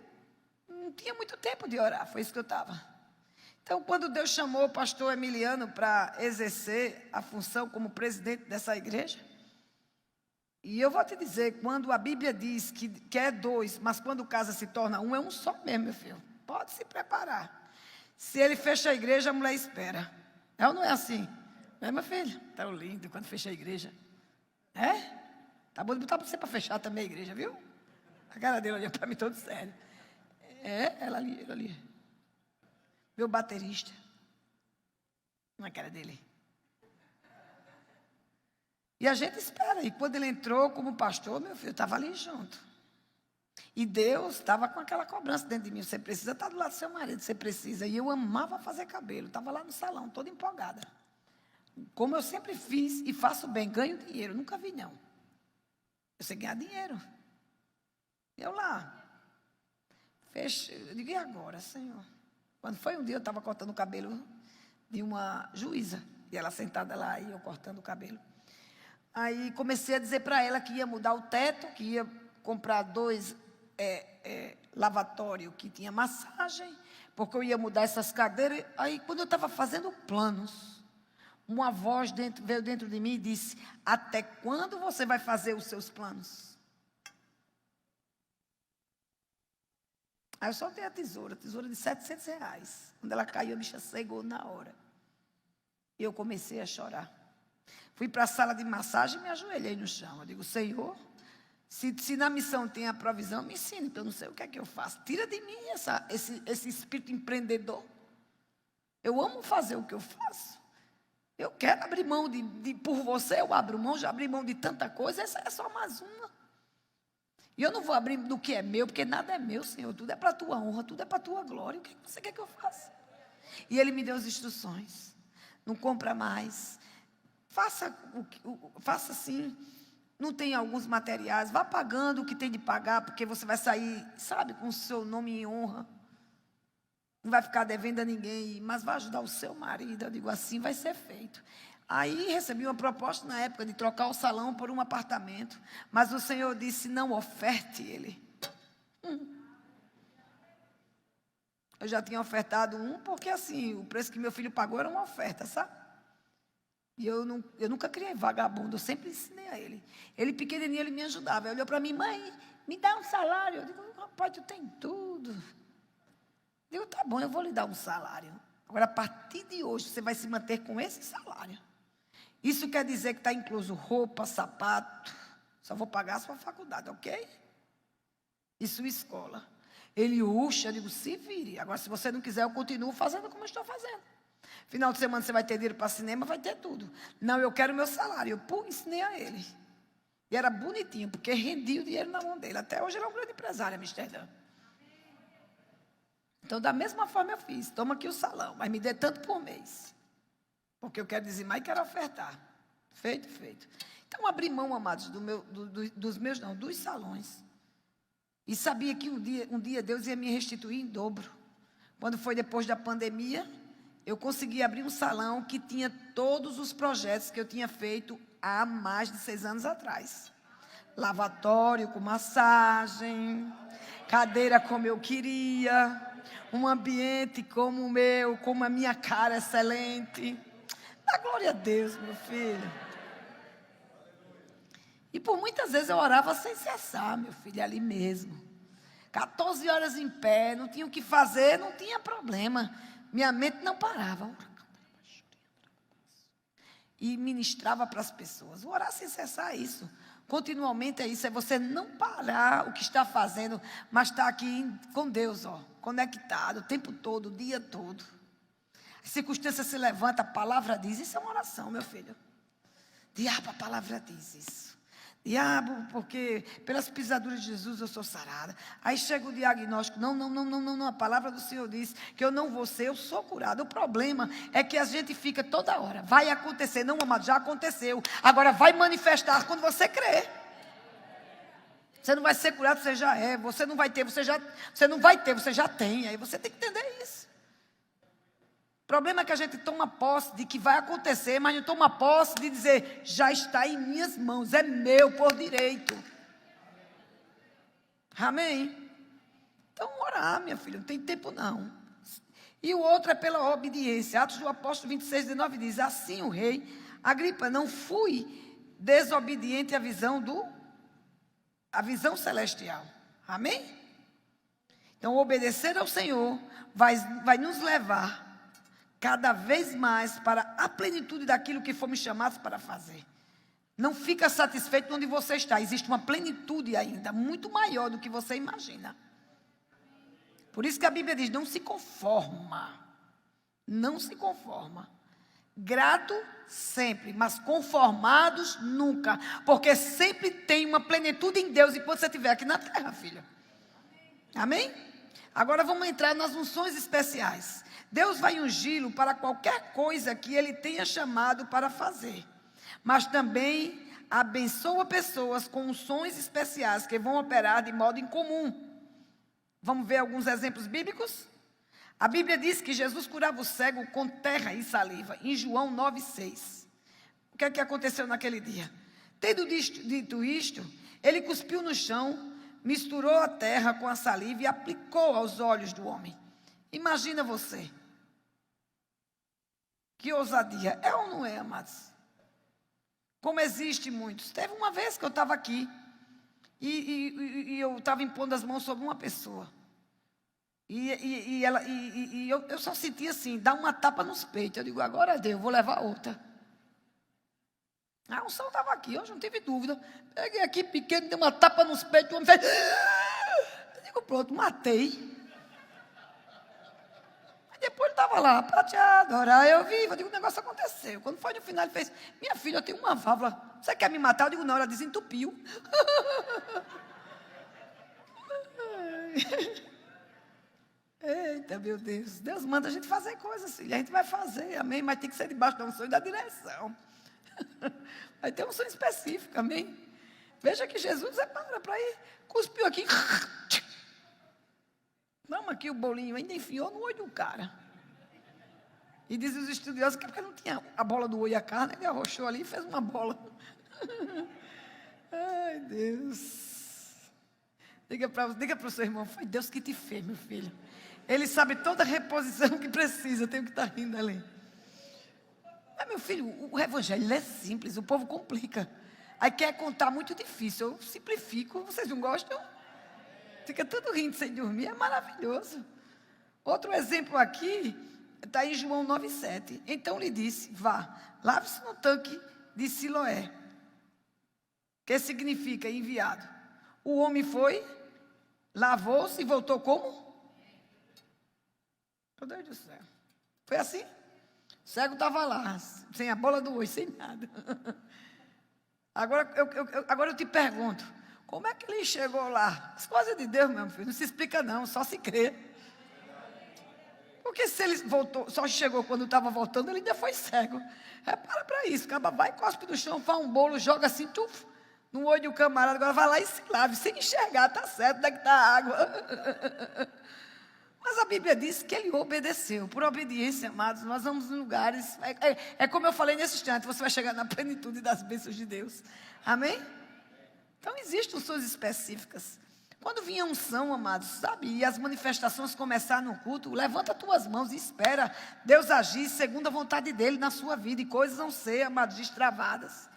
não tinha muito tempo de orar, foi isso que eu estava. Então, quando Deus chamou o pastor Emiliano para exercer a função como presidente dessa igreja, e eu vou te dizer, quando a Bíblia diz que é 2, mas quando casa se torna 1, é um só mesmo, meu filho. Pode se preparar. Se ele fecha a igreja, a mulher espera. É ou não é assim? Não é, meu filho? Tão lindo quando fecha a igreja. É? Tá bom de botar você para fechar também a igreja, viu? A cara dele olhou para mim todo sério. Ela ali. Meu baterista, na cara dele. E a gente espera. E quando ele entrou como pastor, meu filho, estava ali junto. E Deus estava com aquela cobrança dentro de mim. Você precisa estar do lado do seu marido, você precisa. E eu amava fazer cabelo. Estava lá no salão, toda empolgada. Como eu sempre fiz e faço bem, ganho dinheiro. Nunca vi, não. Eu sei ganhar dinheiro. Eu lá. Fechei. Eu digo, e agora, Senhor? Quando foi um dia, eu estava cortando o cabelo de uma juíza. E ela sentada lá e eu cortando o cabelo. Aí comecei a dizer para ela que ia mudar o teto, que ia comprar 2 lavatórios que tinha massagem, porque eu ia mudar essas cadeiras. Aí quando eu estava fazendo planos, uma voz veio dentro de mim e disse, até quando você vai fazer os seus planos? Aí eu soltei a tesoura de R$700. Quando ela caiu, a bicha cegou na hora. E eu comecei a chorar. Fui para a sala de massagem e me ajoelhei no chão. Eu digo, Senhor, se na missão tem a provisão, me ensine, porque eu não sei o que é que eu faço. Tira de mim esse espírito empreendedor. Eu amo fazer o que eu faço. Eu quero abrir mão por você, eu abro mão, já abri mão de tanta coisa, essa é só mais uma. E eu não vou abrir do que é meu, porque nada é meu, Senhor. Tudo é para a tua honra, tudo é para a tua glória. O que você quer que eu faça? E ele me deu as instruções. Não compra mais. Faça assim. Não tem alguns materiais. Vá pagando o que tem de pagar, porque você vai sair, sabe, com o seu nome em honra. Não vai ficar devendo a ninguém, mas vai ajudar o seu marido. Eu digo, assim vai ser feito. Aí recebi uma proposta na época de trocar o salão por um apartamento. Mas o Senhor disse, não oferte ele. Eu já tinha ofertado um, porque assim, o preço que meu filho pagou era uma oferta, sabe? E eu nunca criei vagabundo, eu sempre ensinei a ele. Ele pequenininho, ele me ajudava. Ele olhou para mim, mãe, me dá um salário. Eu digo, rapaz, tu tem tudo. Eu digo, tá bom, eu vou lhe dar um salário. Agora, a partir de hoje, você vai se manter com esse salário. Isso quer dizer que está incluso roupa, sapato. Só vou pagar a sua faculdade, ok? E sua escola. Ele, eu digo, se vire. Agora, se você não quiser, eu continuo fazendo como eu estou fazendo. Final de semana você vai ter dinheiro para cinema, vai ter tudo. Não, eu quero meu salário. Eu ensinei a ele. E era bonitinho, porque rendia o dinheiro na mão dele. Até hoje ele é um grande empresário, Amsterdã. Então, da mesma forma eu fiz. Toma aqui o salão, mas me dê tanto por mês. Porque eu quero dizimar e quero ofertar. Feito, feito. Então, abri mão, amados, dos salões. E sabia que um dia Deus ia me restituir em dobro. Quando foi depois da pandemia, eu consegui abrir um salão que tinha todos os projetos que eu tinha feito há mais de 6 anos atrás. Lavatório com massagem, cadeira como eu queria, um ambiente como o meu, como a minha cara excelente. Dá glória a Deus, meu filho. E por muitas vezes eu orava sem cessar, meu filho, ali mesmo. 14 horas em pé, não tinha o que fazer, não tinha problema. Minha mente não parava. E ministrava para as pessoas. Orar sem cessar é isso. Continuamente é isso, é você não parar o que está fazendo, mas estar aqui com Deus, conectado o tempo todo, o dia todo. A circunstância se levanta, a palavra diz. Isso é uma oração, meu filho. Diabo, a palavra diz isso. Diabo, porque pelas pisaduras de Jesus eu sou sarada. Aí chega o diagnóstico. Não. A palavra do Senhor diz que eu não vou ser, eu sou curado. O problema é que a gente fica toda hora. Vai acontecer. Não, amado, já aconteceu. Agora vai manifestar quando você crer. Você não vai ser curado, você já é. Você não vai ter, você não vai ter, você já tem. Aí você tem que entender isso. O problema é que a gente toma posse de que vai acontecer, mas não toma posse de dizer, já está em minhas mãos, é meu por direito. Amém? Então, orar, minha filha, não tem tempo não. E o outro é pela obediência. Atos do Apóstolo 26, 19 diz, assim o rei Agripa, não fui desobediente à visão celestial. Amém? Então, obedecer ao Senhor vai nos levar cada vez mais para a plenitude daquilo que fomos chamados para fazer. Não fica satisfeito onde você está. Existe uma plenitude ainda, muito maior do que você imagina. Por isso que a Bíblia diz, não se conforma. Não se conforma. Grato sempre, mas conformados nunca. Porque sempre tem uma plenitude em Deus enquanto você estiver aqui na terra, filha. Amém? Agora vamos entrar nas unções especiais. Deus vai ungí-lo para qualquer coisa que ele tenha chamado para fazer. Mas também abençoa pessoas com unções especiais que vão operar de modo incomum. Vamos ver alguns exemplos bíblicos? A Bíblia diz que Jesus curava o cego com terra e saliva, em João 9,6. O que é que aconteceu naquele dia? Tendo dito isto, ele cuspiu no chão, misturou a terra com a saliva e aplicou aos olhos do homem. Imagina você. Que ousadia. É ou não é, amados? Como existe muitos. Teve uma vez que eu estava aqui e eu estava impondo as mãos sobre uma pessoa. E eu só sentia assim, dar uma tapa nos peitos. Eu digo, agora deu, vou levar outra. A unção estava aqui, eu não tive dúvida. Peguei aqui pequeno, dei uma tapa nos peitos, o homem fez. Eu digo, pronto, matei. Depois ele estava lá, para te adorar, eu vi, eu digo, o negócio aconteceu. Quando foi no final, ele fez, minha filha, eu tenho uma válvula, você quer me matar? Eu digo, não, ela desentupiu. Eita, meu Deus, Deus manda a gente fazer coisas assim, a gente vai fazer, amém, mas tem que ser debaixo da unção e da direção. Vai ter unção específica, amém. Veja que Jesus para ir, cuspiu aqui. Não, aqui o bolinho ainda enfiou no olho do cara. E dizem os estudiosos que é porque não tinha a bola do olho e a carne, ele arrochou ali e fez uma bola. Ai, Deus. Diga para o seu irmão, foi Deus que te fez, meu filho. Ele sabe toda a reposição que precisa, tem que estar rindo ali. Mas, meu filho, o evangelho é simples, o povo complica. Aí quer contar muito difícil, eu simplifico, vocês não gostam? Fica tudo rindo sem dormir, é maravilhoso. Outro exemplo aqui, está em João 9,7. Então lhe disse, vá, lave-se no tanque de Siloé. Que significa enviado. O homem foi, lavou-se e voltou como? Meu Deus do céu. Foi assim? O cego estava lá, sem a bola do olho, sem nada. Agora eu te pergunto, como é que ele chegou lá? As coisas de Deus, meu filho, não se explica não, só se crê. Porque se ele voltou, só chegou quando estava voltando, ele ainda foi cego. Repara para isso, acaba, vai, cospe no chão, faz um bolo, joga assim, tuf, no olho do camarada, agora vai lá e se lave, sem enxergar, tá certo, onde é que está a água? Mas a Bíblia diz que ele obedeceu. Por obediência, amados, nós vamos em lugares. É como eu falei nesse instante, você vai chegar na plenitude das bênçãos de Deus. Amém? Então existem unções específicas. Quando vinha unção, amados, sabe? E as manifestações começaram no culto, levanta as tuas mãos e espera Deus agir segundo a vontade dEle na sua vida. E coisas vão ser, amados, destravadas.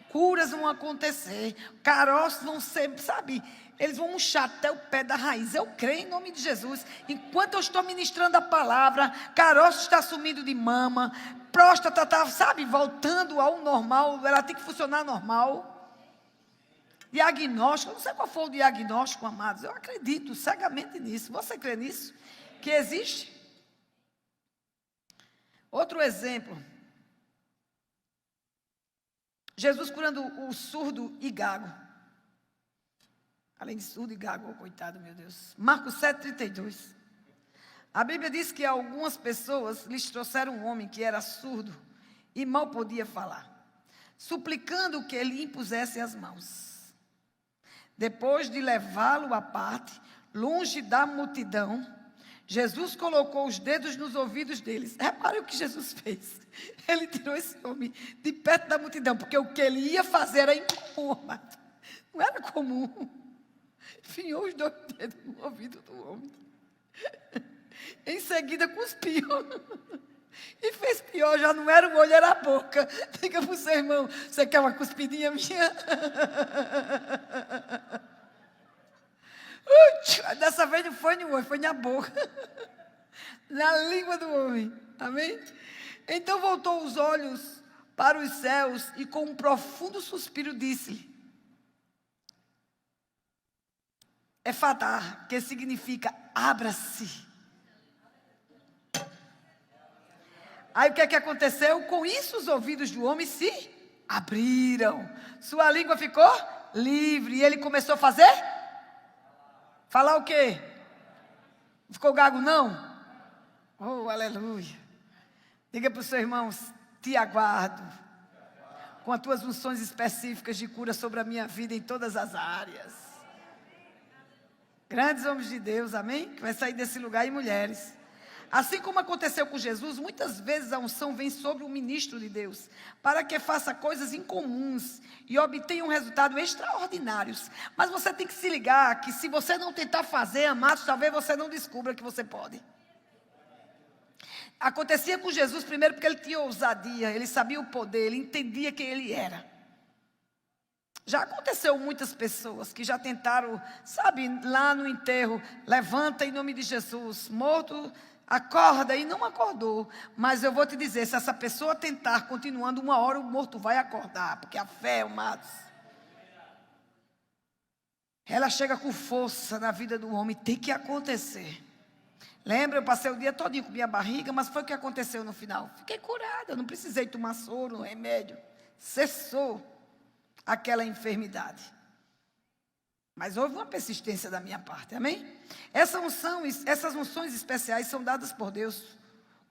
Curas vão acontecer. Caroços vão ser, sabe? Eles vão murchar até o pé da raiz. Eu creio em nome de Jesus. Enquanto eu estou ministrando a palavra, caroço está sumindo de mama, próstata está, sabe, voltando ao normal. Ela tem que funcionar normal. Diagnóstico, eu não sei qual foi o diagnóstico, amados. Eu acredito cegamente nisso. Você crê nisso? Que existe? Outro exemplo. Jesus curando o surdo e gago. Além de surdo e gago, oh, coitado, meu Deus. Marcos 7,32. A Bíblia diz que algumas pessoas lhes trouxeram um homem que era surdo e mal podia falar, suplicando que ele impusesse as mãos. Depois de levá-lo à parte, longe da multidão, Jesus colocou os dedos nos ouvidos deles. Repare o que Jesus fez. Ele tirou esse homem de perto da multidão, porque o que ele ia fazer era incomum, amado. Não era comum. Enfiou os dois dedos no ouvido do homem. Em seguida cuspiu. E fez pior, já não era o olho, era a boca. Diga para o seu irmão, você quer uma cuspidinha minha? Dessa vez não foi no olho, foi na boca. Na língua do homem. Amém? Então voltou os olhos para os céus e com um profundo suspiro disse-lhe: Efatá, que significa abra-se. Aí o que é que aconteceu? Com isso os ouvidos do homem se abriram. Sua língua ficou livre. E ele começou a fazer? Falar o quê? Ficou gago não? Oh, aleluia. Diga para os seus irmãos, te aguardo. Com as tuas unções específicas de cura sobre a minha vida em todas as áreas. Grandes homens de Deus, amém? Que vai sair desse lugar e mulheres. Assim como aconteceu com Jesus, muitas vezes a unção vem sobre o ministro de Deus, para que faça coisas incomuns e obtenha resultados extraordinários. Mas você tem que se ligar que se você não tentar fazer, amados, talvez você não descubra que você pode. Acontecia com Jesus primeiro porque ele tinha ousadia, ele sabia o poder, ele entendia quem ele era. Já aconteceu muitas pessoas que já tentaram, sabe, lá no enterro, levanta em nome de Jesus, morto, acorda e não acordou. Mas eu vou te dizer, se essa pessoa tentar continuando, uma hora o morto vai acordar, porque a fé, amados, ela chega com força na vida do homem, tem que acontecer. Lembra, eu passei o dia todinho com minha barriga, mas foi o que aconteceu no final. Fiquei curada, eu não precisei tomar soro, remédio, cessou aquela enfermidade. Mas houve uma persistência da minha parte, amém? Essas unções especiais são dadas por Deus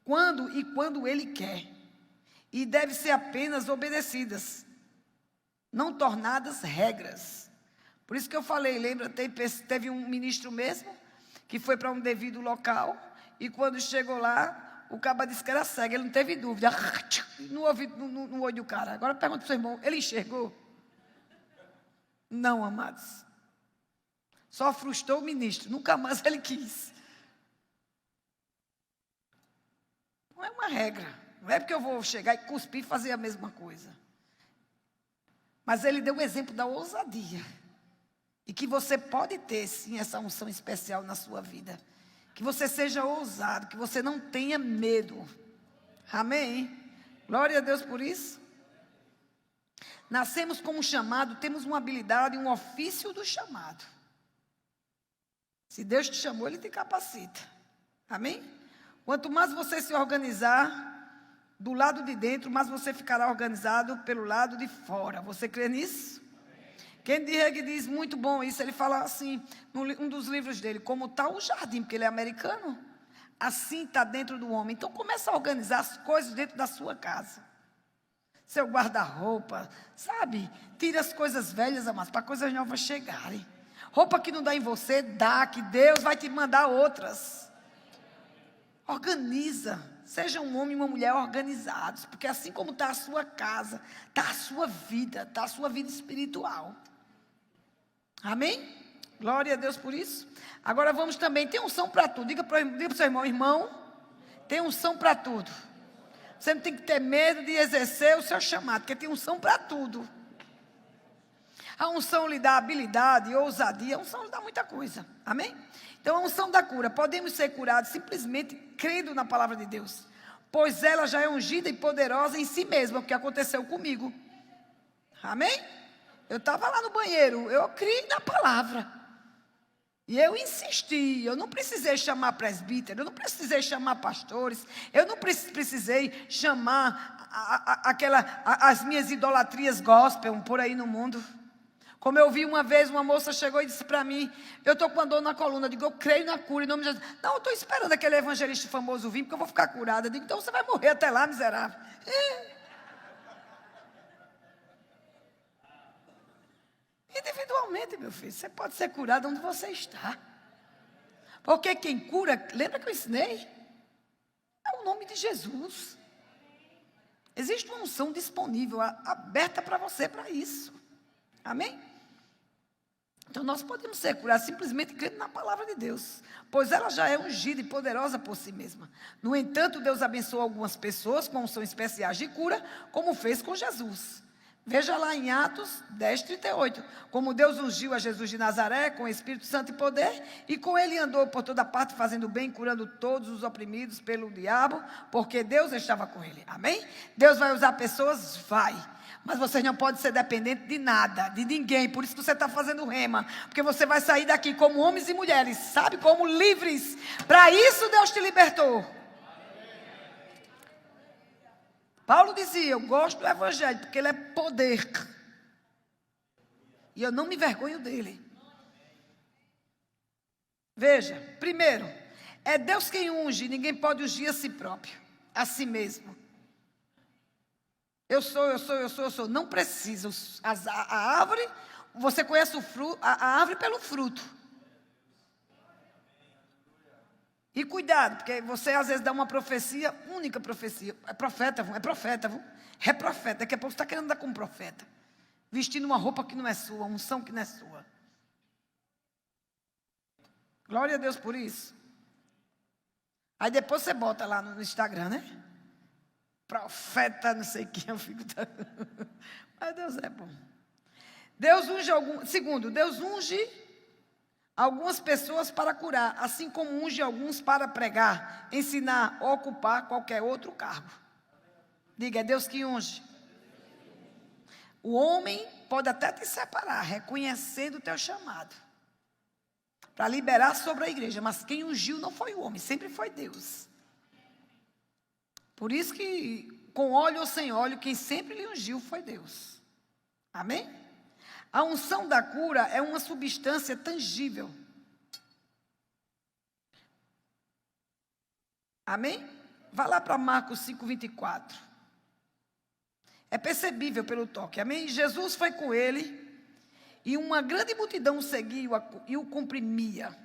quando Ele quer. E devem ser apenas obedecidas, não tornadas regras. Por isso que eu falei, lembra, teve um ministro mesmo, que foi para um devido local, e quando chegou lá, o caba disse que era cego, ele não teve dúvida, no olho do cara. Agora pergunta para o seu irmão, ele enxergou? Não, amados. Só frustrou o ministro, nunca mais ele quis. Não é uma regra, não é porque eu vou chegar e cuspir e fazer a mesma coisa. Mas ele deu o exemplo da ousadia. E que você pode ter, sim, essa unção especial na sua vida. Que você seja ousado, que você não tenha medo. Amém? Glória a Deus por isso. Nascemos com um chamado, temos uma habilidade, um ofício do chamado. Se Deus te chamou, Ele te capacita. Amém? Quanto mais você se organizar, do lado de dentro, mas você ficará organizado pelo lado de fora. Você crê nisso? Ken diz muito bom isso. Ele fala assim, num dos livros dele, como está o jardim, porque ele é americano, assim está dentro do homem. Então começa a organizar as coisas dentro da sua casa. Seu guarda-roupa, sabe? Tira as coisas velhas, amados, para coisas novas chegarem. Roupa que não dá em você, dá, que Deus vai te mandar outras. Organiza. Seja um homem e uma mulher organizados, porque assim como está a sua casa, está a sua vida, está a sua vida espiritual. Amém? Glória a Deus por isso. Agora vamos também, tem unção para tudo. Diga para o seu irmão, tem unção para tudo. Você não tem que ter medo de exercer o seu chamado, porque tem unção para tudo. A unção lhe dá habilidade, ousadia, a unção lhe dá muita coisa. Amém? Então a unção da cura, podemos ser curados simplesmente crendo na palavra de Deus. Pois ela já é ungida e poderosa em si mesma, o que aconteceu comigo. Amém? Eu estava lá no banheiro, eu criei na palavra. E eu insisti, eu não precisei chamar presbítero, eu não precisei chamar pastores, eu não precisei chamar as minhas idolatrias gospel por aí no mundo. Como eu vi uma vez, uma moça chegou e disse para mim, eu estou com uma dor na coluna, eu digo, eu creio na cura, em nome de Jesus. Não, eu estou esperando aquele evangelista famoso vir, porque eu vou ficar curada. Eu digo, então você vai morrer até lá, miserável. Individualmente, meu filho, você pode ser curado onde você está. Porque quem cura, lembra que eu ensinei? É o nome de Jesus. Existe uma unção disponível, aberta para você, para isso. Amém? Então nós podemos ser curados simplesmente crendo na palavra de Deus, pois ela já é ungida e poderosa por si mesma. No entanto, Deus abençoou algumas pessoas com unção especiais de cura, como fez com Jesus. Veja lá em Atos 10:38, como Deus ungiu a Jesus de Nazaré com Espírito Santo e poder, e com ele andou por toda parte fazendo bem, curando todos os oprimidos pelo diabo, porque Deus estava com ele. Amém? Deus vai usar pessoas? Vai. Mas você não pode ser dependente de nada, de ninguém. Por isso que você está fazendo rema. Porque você vai sair daqui como homens e mulheres, sabe? Como livres. Para isso Deus te libertou. Paulo dizia, eu gosto do evangelho, porque ele é poder. E eu não me envergonho dele. Veja, primeiro, é Deus quem unge, ninguém pode ungir a si próprio, a si mesmo. Eu sou. Não precisa. A árvore, você conhece a árvore pelo fruto. E cuidado, porque você às vezes dá uma profecia, única profecia. É profeta. É profeta. Daqui a pouco você está querendo dar como profeta. Vestindo uma roupa que não é sua, uma unção que não é sua. Glória a Deus por isso. Aí depois você bota lá no Instagram, né? Profeta, não sei quem, eu fico... Mas Deus é bom. Segundo, Deus unge algumas pessoas para curar, assim como unge alguns para pregar, ensinar, ocupar qualquer outro cargo. Diga, é Deus que unge. O homem pode até te separar, reconhecendo o teu chamado, para liberar sobre a igreja, mas quem ungiu não foi o homem, sempre foi Deus. Por isso que, com óleo ou sem óleo, quem sempre lhe ungiu foi Deus. Amém? A unção da cura é uma substância tangível. Amém? Vá lá para Marcos 5:24. É percebível pelo toque. Amém? Jesus foi com ele e uma grande multidão o seguia e o comprimia.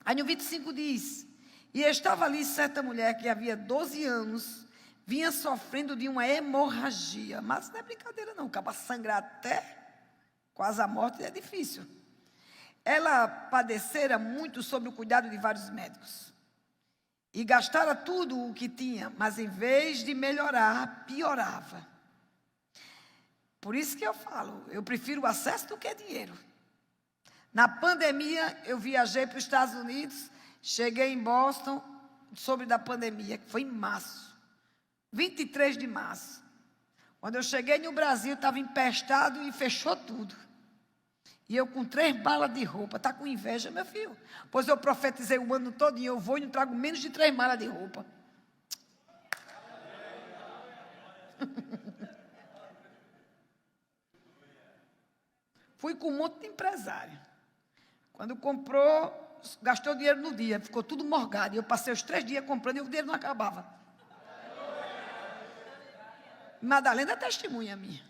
Aí no 25 diz... E estava ali certa mulher que havia 12 anos, vinha sofrendo de uma hemorragia. Mas não é brincadeira não, acaba sangrar até quase a morte, é difícil. Ela padecera muito sob o cuidado de vários médicos. E gastara tudo o que tinha, mas em vez de melhorar, piorava. Por isso que eu falo, eu prefiro o acesso do que dinheiro. Na pandemia, eu viajei para os Estados Unidos, cheguei em Boston, sobre da pandemia, que foi em março, 23 de março. Quando eu cheguei no Brasil, estava empestado e fechou tudo. E eu com 3 malas de roupa, está com inveja, meu filho? Pois eu profetizei o ano todo e eu vou e não trago menos de 3 malas de roupa. Fui com um monte de empresário. Quando comprou, gastou dinheiro no dia, ficou tudo morgado. E eu passei os 3 dias comprando e o dinheiro não acabava. Madalena é testemunha minha.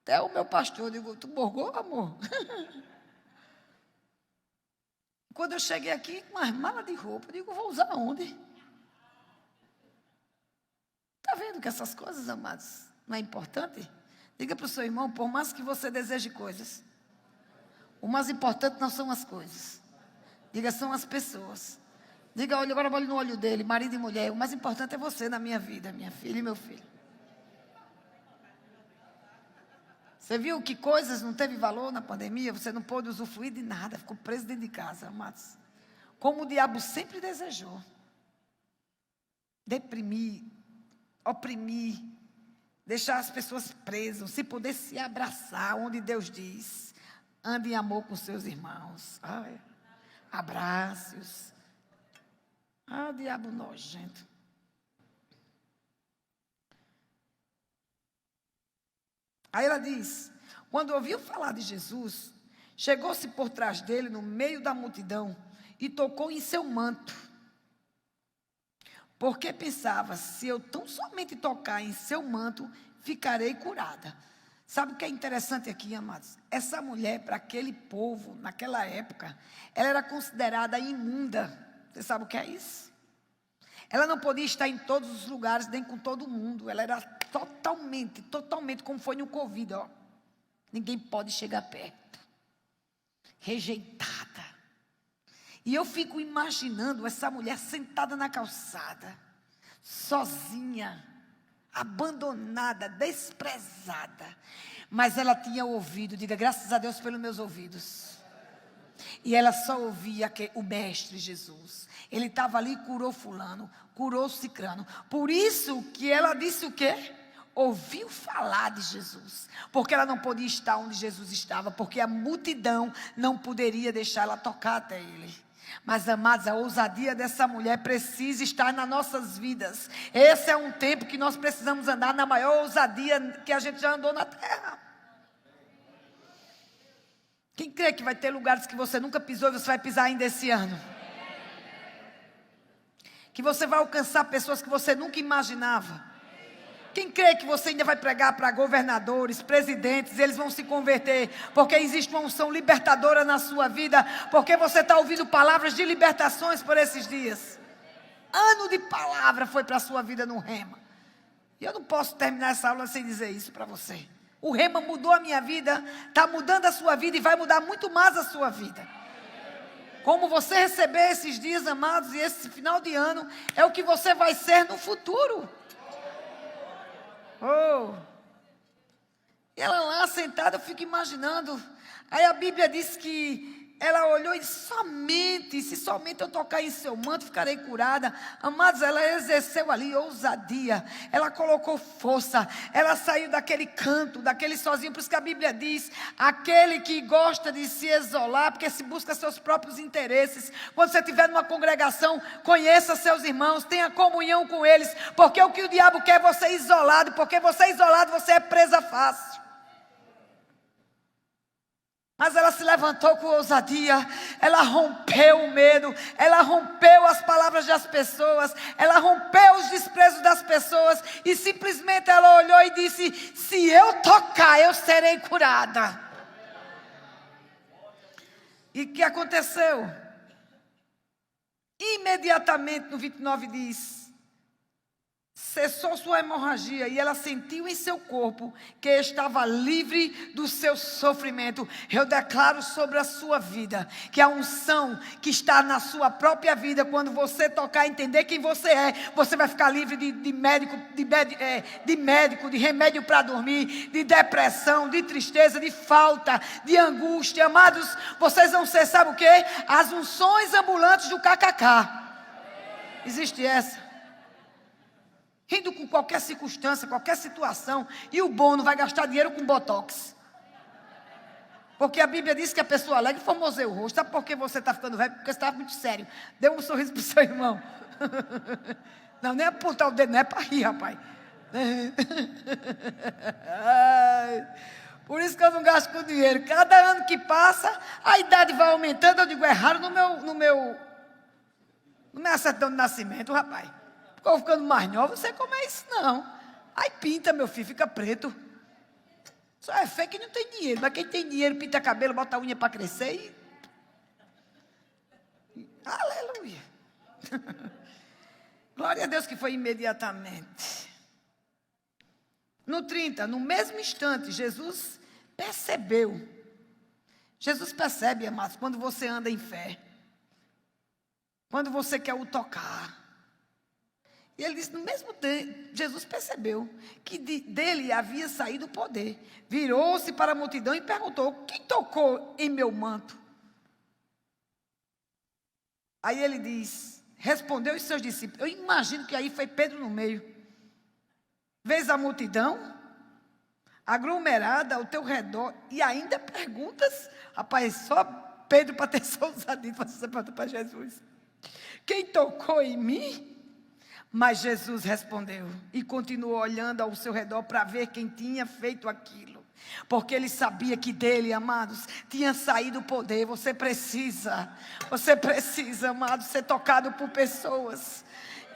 Até o meu pastor, eu digo, tu morgou, amor? Quando eu cheguei aqui com umas malas de roupa, eu digo, vou usar onde? Está vendo que essas coisas, amados, não é importante? Diga para o seu irmão, por mais que você deseje coisas, o mais importante não são as coisas. Diga, são as pessoas. Diga, olha, agora olhe no olho dele, marido e mulher, o mais importante é você na minha vida, minha filha e meu filho. Você viu que coisas não teve valor na pandemia? Você não pôde usufruir de nada, ficou preso dentro de casa, amados. Como o diabo sempre desejou. Deprimir, oprimir, deixar as pessoas presas, se poder se abraçar, onde Deus diz, ande em amor com seus irmãos. Ai, abrace-os. Ah, diabo nojento. Aí ela diz, quando ouviu falar de Jesus, chegou-se por trás dele, no meio da multidão, e tocou em seu manto. Porque pensava, se eu tão somente tocar em seu manto, ficarei curada. Sabe o que é interessante aqui, amados? Essa mulher, para aquele povo, naquela época, ela era considerada imunda. Você sabe o que é isso? Ela não podia estar em todos os lugares, nem com todo mundo. Ela era totalmente, como foi no Covid, ó. Ninguém pode chegar perto. Rejeitada. E eu fico imaginando essa mulher sentada na calçada, sozinha, abandonada, desprezada. Mas ela tinha ouvido, diga, graças a Deus pelos meus ouvidos. E ela só ouvia o Mestre Jesus. Ele estava ali e curou fulano, curou cicrano. Por isso que ela disse o quê? Ouviu falar de Jesus. Porque ela não podia estar onde Jesus estava. Porque a multidão não poderia deixar ela tocar até ele. Mas, amados, a ousadia dessa mulher precisa estar nas nossas vidas. Esse é um tempo que nós precisamos andar na maior ousadia que a gente já andou na terra. Quem crê que vai ter lugares que você nunca pisou e você vai pisar ainda esse ano? Que você vai alcançar pessoas que você nunca imaginava. Quem crê que você ainda vai pregar para governadores, presidentes, eles vão se converter, porque existe uma unção libertadora na sua vida, porque você está ouvindo palavras de libertações por esses dias. Ano de palavra foi para a sua vida no Rema. E eu não posso terminar essa aula sem dizer isso para você. O Rema mudou a minha vida, está mudando a sua vida e vai mudar muito mais a sua vida. Como você receber esses dias, amados, e esse final de ano, é o que você vai ser no futuro. Oh. E ela lá sentada, eu fico imaginando. Aí a Bíblia diz que ela olhou e disse, se somente eu tocar em seu manto, ficarei curada. Amados, ela exerceu ali ousadia, ela colocou força, ela saiu daquele canto, daquele sozinho. Por isso que a Bíblia diz, aquele que gosta de se isolar, porque se busca seus próprios interesses. Quando você estiver numa congregação, conheça seus irmãos, tenha comunhão com eles, porque o que o diabo quer é você isolado, porque você é isolado, você é presa fácil. Mas ela se levantou com ousadia, ela rompeu o medo, ela rompeu as palavras das pessoas, ela rompeu os desprezos das pessoas e simplesmente ela olhou e disse, se eu tocar, eu serei curada. E o que aconteceu? Imediatamente no 29 diz, cessou sua hemorragia e ela sentiu em seu corpo que estava livre do seu sofrimento. Eu declaro sobre a sua vida que a unção que está na sua própria vida, quando você tocar e entender quem você é, você vai ficar livre de médico, de remédio para dormir, de depressão, de tristeza, de falta, de angústia. Amados, vocês vão ser, sabe o quê? As unções ambulantes do KKK. Existe essa. Rindo com qualquer circunstância, qualquer situação. E o bom não vai gastar dinheiro com botox. Porque a Bíblia diz que a pessoa alegre formoseia o rosto. Sabe por que você está ficando velho? Porque você está muito sério. Dê um sorriso para o seu irmão. Não, nem apontar o dedo, não é para rir, rapaz. Por isso que eu não gasto com dinheiro. Cada ano que passa, a idade vai aumentando. Eu digo, é raro no meu certidão de nascimento, rapaz. Ficou ficando mais nova, você come isso não. Aí pinta, meu filho, fica preto. Só é fé que não tem dinheiro. Mas quem tem dinheiro, pinta cabelo, bota a unha para crescer e... Aleluia. Glória a Deus que foi imediatamente. No 30, no mesmo instante, Jesus percebeu. Jesus percebe, amados, quando você anda em fé. Quando você quer o tocar. E ele disse, no mesmo tempo, Jesus percebeu que dele havia saído o poder. Virou-se para a multidão e perguntou, quem tocou em meu manto? Aí ele diz, respondeu os seus discípulos. Eu imagino que aí foi Pedro no meio. Vês a multidão aglomerada ao teu redor e ainda perguntas? Rapaz, só Pedro para ter essa ousadia para fazer pergunta para Jesus. Quem tocou em mim? Mas Jesus respondeu e continuou olhando ao seu redor para ver quem tinha feito aquilo. Porque ele sabia que dele, amados, tinha saído o poder. Você precisa, amados, ser tocado por pessoas.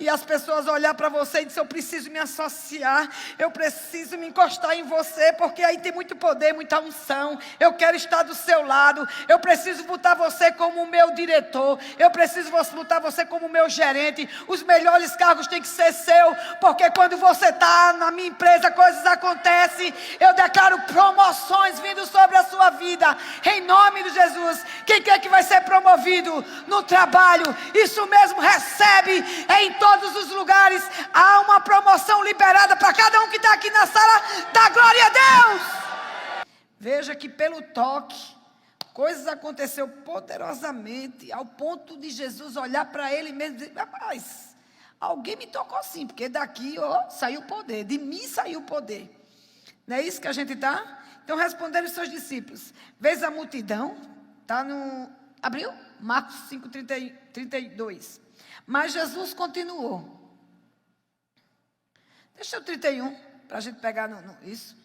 E as pessoas olhar para você e dizer, eu preciso me associar, eu preciso me encostar em você, porque aí tem muito poder, muita unção, eu quero estar do seu lado, eu preciso botar você como o meu diretor, eu preciso botar você como o meu gerente, os melhores cargos têm que ser seu, porque quando você está na minha empresa, coisas acontecem, eu declaro promoções vindo sobre a sua vida, em nome de Jesus. Quem quer que vai ser promovido no trabalho, isso mesmo, recebe em todos os lugares, há uma promoção liberada para cada um que está aqui na sala, da glória a Deus. Veja que pelo toque, coisas aconteceram poderosamente, ao ponto de Jesus olhar para ele mesmo e dizer, rapaz, alguém me tocou sim, porque daqui saiu o poder, de mim saiu o poder. Não é isso que a gente está? Então responderam os seus discípulos, vês a multidão, está no, abriu? Marcos 5, 32. Mas Jesus continuou. Deixa o 31, para a gente pegar isso.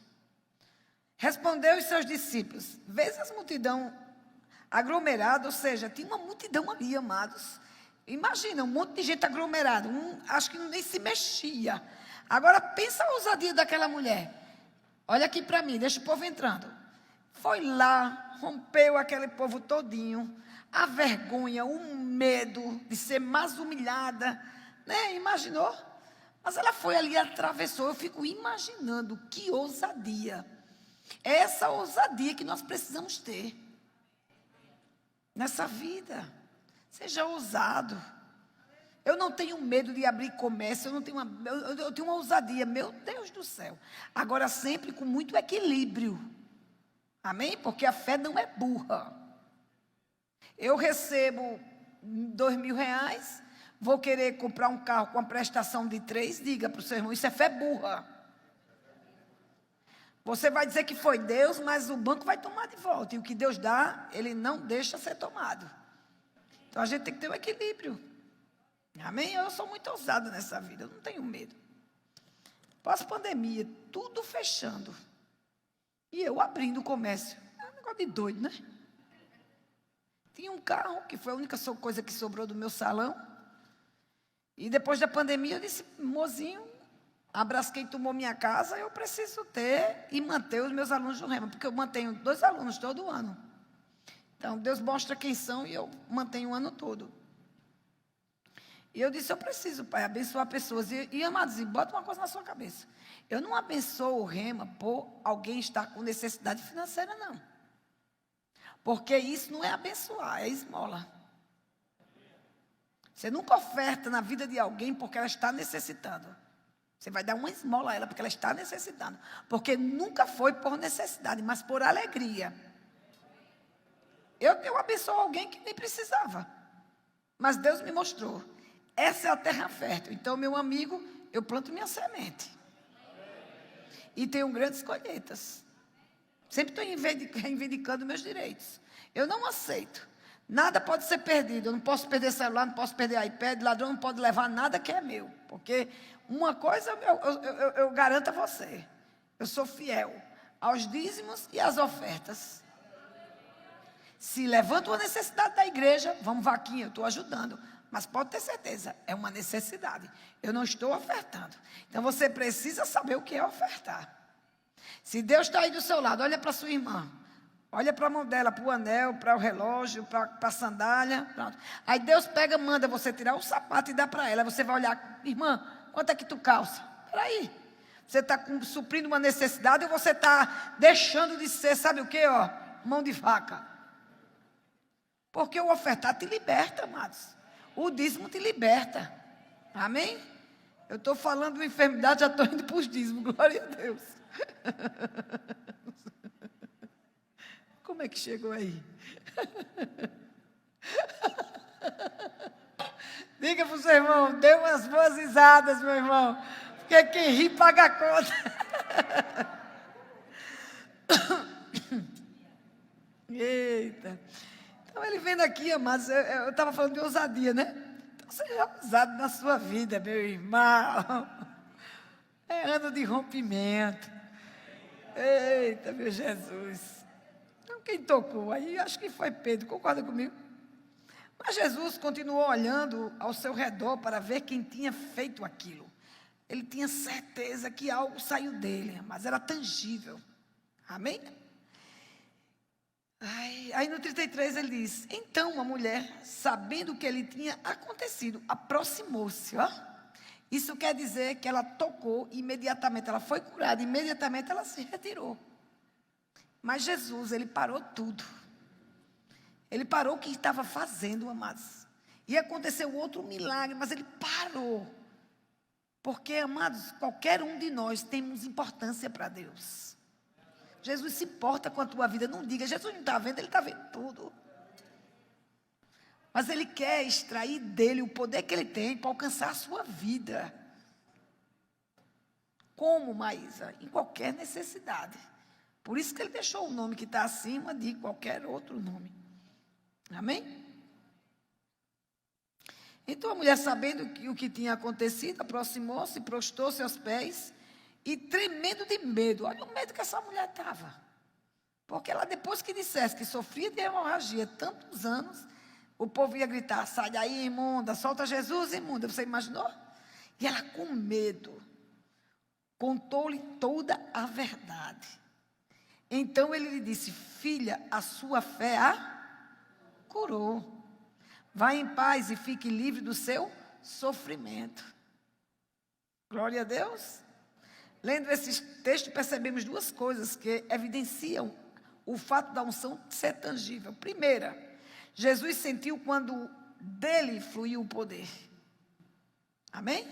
Respondeu os seus discípulos, vês as multidão aglomerada, ou seja, tinha uma multidão ali, amados. Imagina, um monte de gente aglomerada, acho que nem se mexia. Agora pensa a ousadia daquela mulher. Olha aqui para mim, deixa o povo entrando. Foi lá, rompeu aquele povo todinho. A vergonha, o medo de ser mais humilhada, né? Imaginou? Mas ela foi ali e atravessou. Eu fico imaginando que ousadia. É essa ousadia que nós precisamos ter nessa vida. Seja ousado. Eu não tenho medo de abrir comércio, eu tenho uma ousadia, meu Deus do céu. Agora sempre com muito equilíbrio. Amém? Porque a fé não é burra. Eu recebo R$2.000, vou querer comprar um carro com a prestação de 3, diga para o seu irmão, isso é fé burra. Você vai dizer que foi Deus, mas o banco vai tomar de volta. E o que Deus dá, Ele não deixa ser tomado. Então a gente tem que ter um equilíbrio. Amém? Eu sou muito ousado nessa vida, eu não tenho medo. Pós-pandemia, tudo fechando. E eu abrindo o comércio. É um negócio de doido, né? Tinha um carro, que foi a única coisa que sobrou do meu salão. E depois da pandemia, eu disse, mozinho, a Braskem tomou minha casa, eu preciso ter e manter os meus alunos do Rema, porque eu mantenho 2 alunos todo ano. Então, Deus mostra quem são e eu mantenho o ano todo. E eu disse, eu preciso, Pai, abençoar pessoas. E amados, bota uma coisa na sua cabeça. Eu não abençoo o Rema por alguém estar com necessidade financeira, não. Porque isso não é abençoar, é esmola. Você nunca oferta na vida de alguém porque ela está necessitando. Você vai dar uma esmola a ela porque ela está necessitando. Porque nunca foi por necessidade, mas por alegria. Eu abençoo alguém que nem precisava. Mas Deus me mostrou. Essa é a terra fértil. Então, meu amigo, eu planto minha semente. E tenho grandes colheitas. Sempre estou reivindicando meus direitos. Eu não aceito. Nada pode ser perdido. Eu não posso perder celular, não posso perder iPad. Ladrão não pode levar nada que é meu. Porque uma coisa eu garanto a você. Eu sou fiel. aos dízimos e às ofertas. Se levanta uma necessidade da igreja, vamos vaquinha, eu estou ajudando. Mas pode ter certeza, é uma necessidade. Eu não estou ofertando. Então você precisa saber o que é ofertar. Se Deus está aí do seu lado, olha para sua irmã. Olha para a mão dela, para o anel, para o relógio, para a sandália. Pronto. Aí Deus pega, manda você tirar o sapato e dá para ela. Aí você vai olhar, irmã, quanto é que tu calça? Peraí. Você está suprindo uma necessidade ou você está deixando de ser, sabe o quê? Ó, mão de vaca. Porque o ofertar te liberta, amados. O dízimo te liberta. Amém? Eu estou falando de uma enfermidade, já estou indo para os dízimos. Glória a Deus. Como é que chegou aí? Diga para o seu irmão, dê umas boas risadas, meu irmão. Porque quem ri paga a conta. Eita. Então ele vendo aqui, amados, eu estava falando de ousadia, né? Então seja ousado na sua vida, meu irmão. É ano de rompimento. Eita, meu Jesus. Então quem tocou aí, acho que foi Pedro, concorda comigo? Mas Jesus continuou olhando ao seu redor para ver quem tinha feito aquilo. Ele tinha certeza que algo saiu dele, mas era tangível. Amém? Aí no 33 ele diz, então uma mulher, sabendo o que lhe tinha acontecido, aproximou-se, ó. Isso quer dizer que ela tocou imediatamente, ela foi curada, imediatamente ela se retirou. Mas Jesus, ele parou tudo. Ele parou o que estava fazendo, amados. E aconteceu outro milagre, mas ele parou. Porque, amados, qualquer um de nós temos importância para Deus. Jesus se importa com a tua vida. Não diga, Jesus não está vendo, ele está vendo tudo. Mas ele quer extrair dele o poder que ele tem para alcançar a sua vida. Como, Maísa? Em qualquer necessidade. Por isso que ele deixou o nome que está acima de qualquer outro nome. Amém? Então a mulher, sabendo o que tinha acontecido, aproximou-se, prostou-se aos pés e tremendo de medo. Olha o medo que essa mulher estava. Porque ela, depois que dissesse que sofria de hemorragia tantos anos, o povo ia gritar, sai daí, imunda, solta Jesus, imunda. Você imaginou? E ela com medo, contou-lhe toda a verdade. Então ele lhe disse, filha, a sua fé a curou. Vá em paz e fique livre do seu sofrimento. Glória a Deus. Lendo esses textos, percebemos duas coisas que evidenciam o fato da unção ser tangível. Primeira, Jesus sentiu quando dele fluiu o poder. Amém?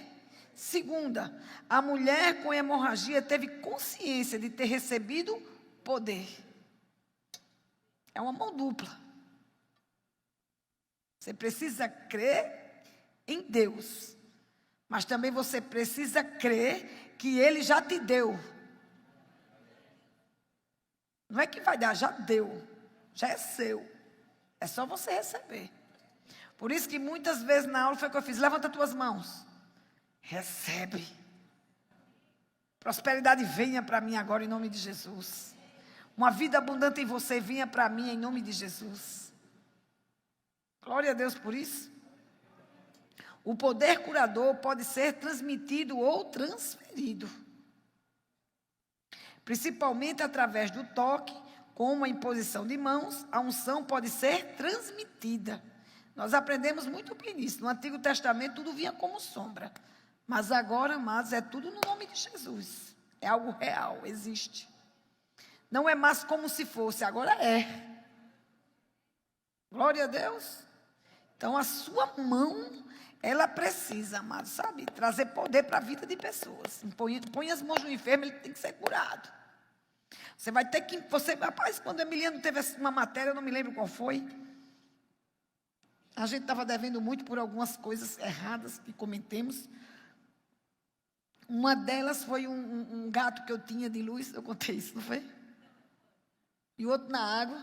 Segunda, a mulher com hemorragia teve consciência de ter recebido poder. É uma mão dupla. Você precisa crer em Deus, mas também você precisa crer que Ele já te deu. Não é que vai dar, já deu, já é seu. É só você receber. Por isso que muitas vezes na aula foi o que eu fiz, levanta tuas mãos, recebe. Prosperidade venha para mim agora em nome de Jesus. Uma vida abundante em você venha para mim em nome de Jesus. Glória a Deus por isso. O poder curador pode ser transmitido ou transferido. Principalmente através do toque, como a imposição de mãos, a unção pode ser transmitida. Nós aprendemos muito bem nisso. No Antigo Testamento tudo vinha como sombra. Mas agora, amados, é tudo no nome de Jesus. É algo real, existe. Não é mais como se fosse, agora é. Glória a Deus. Então, a sua mão, ela precisa, amado, sabe? Trazer poder para a vida de pessoas. Põe as mãos no enfermo, ele tem que ser curado. Você vai ter que... rapaz, quando a Emiliano teve uma matéria, eu não me lembro qual foi. A gente estava devendo muito por algumas coisas erradas que cometemos. Uma delas foi um gato que eu tinha de luz. Eu contei isso, não foi? E o outro na água.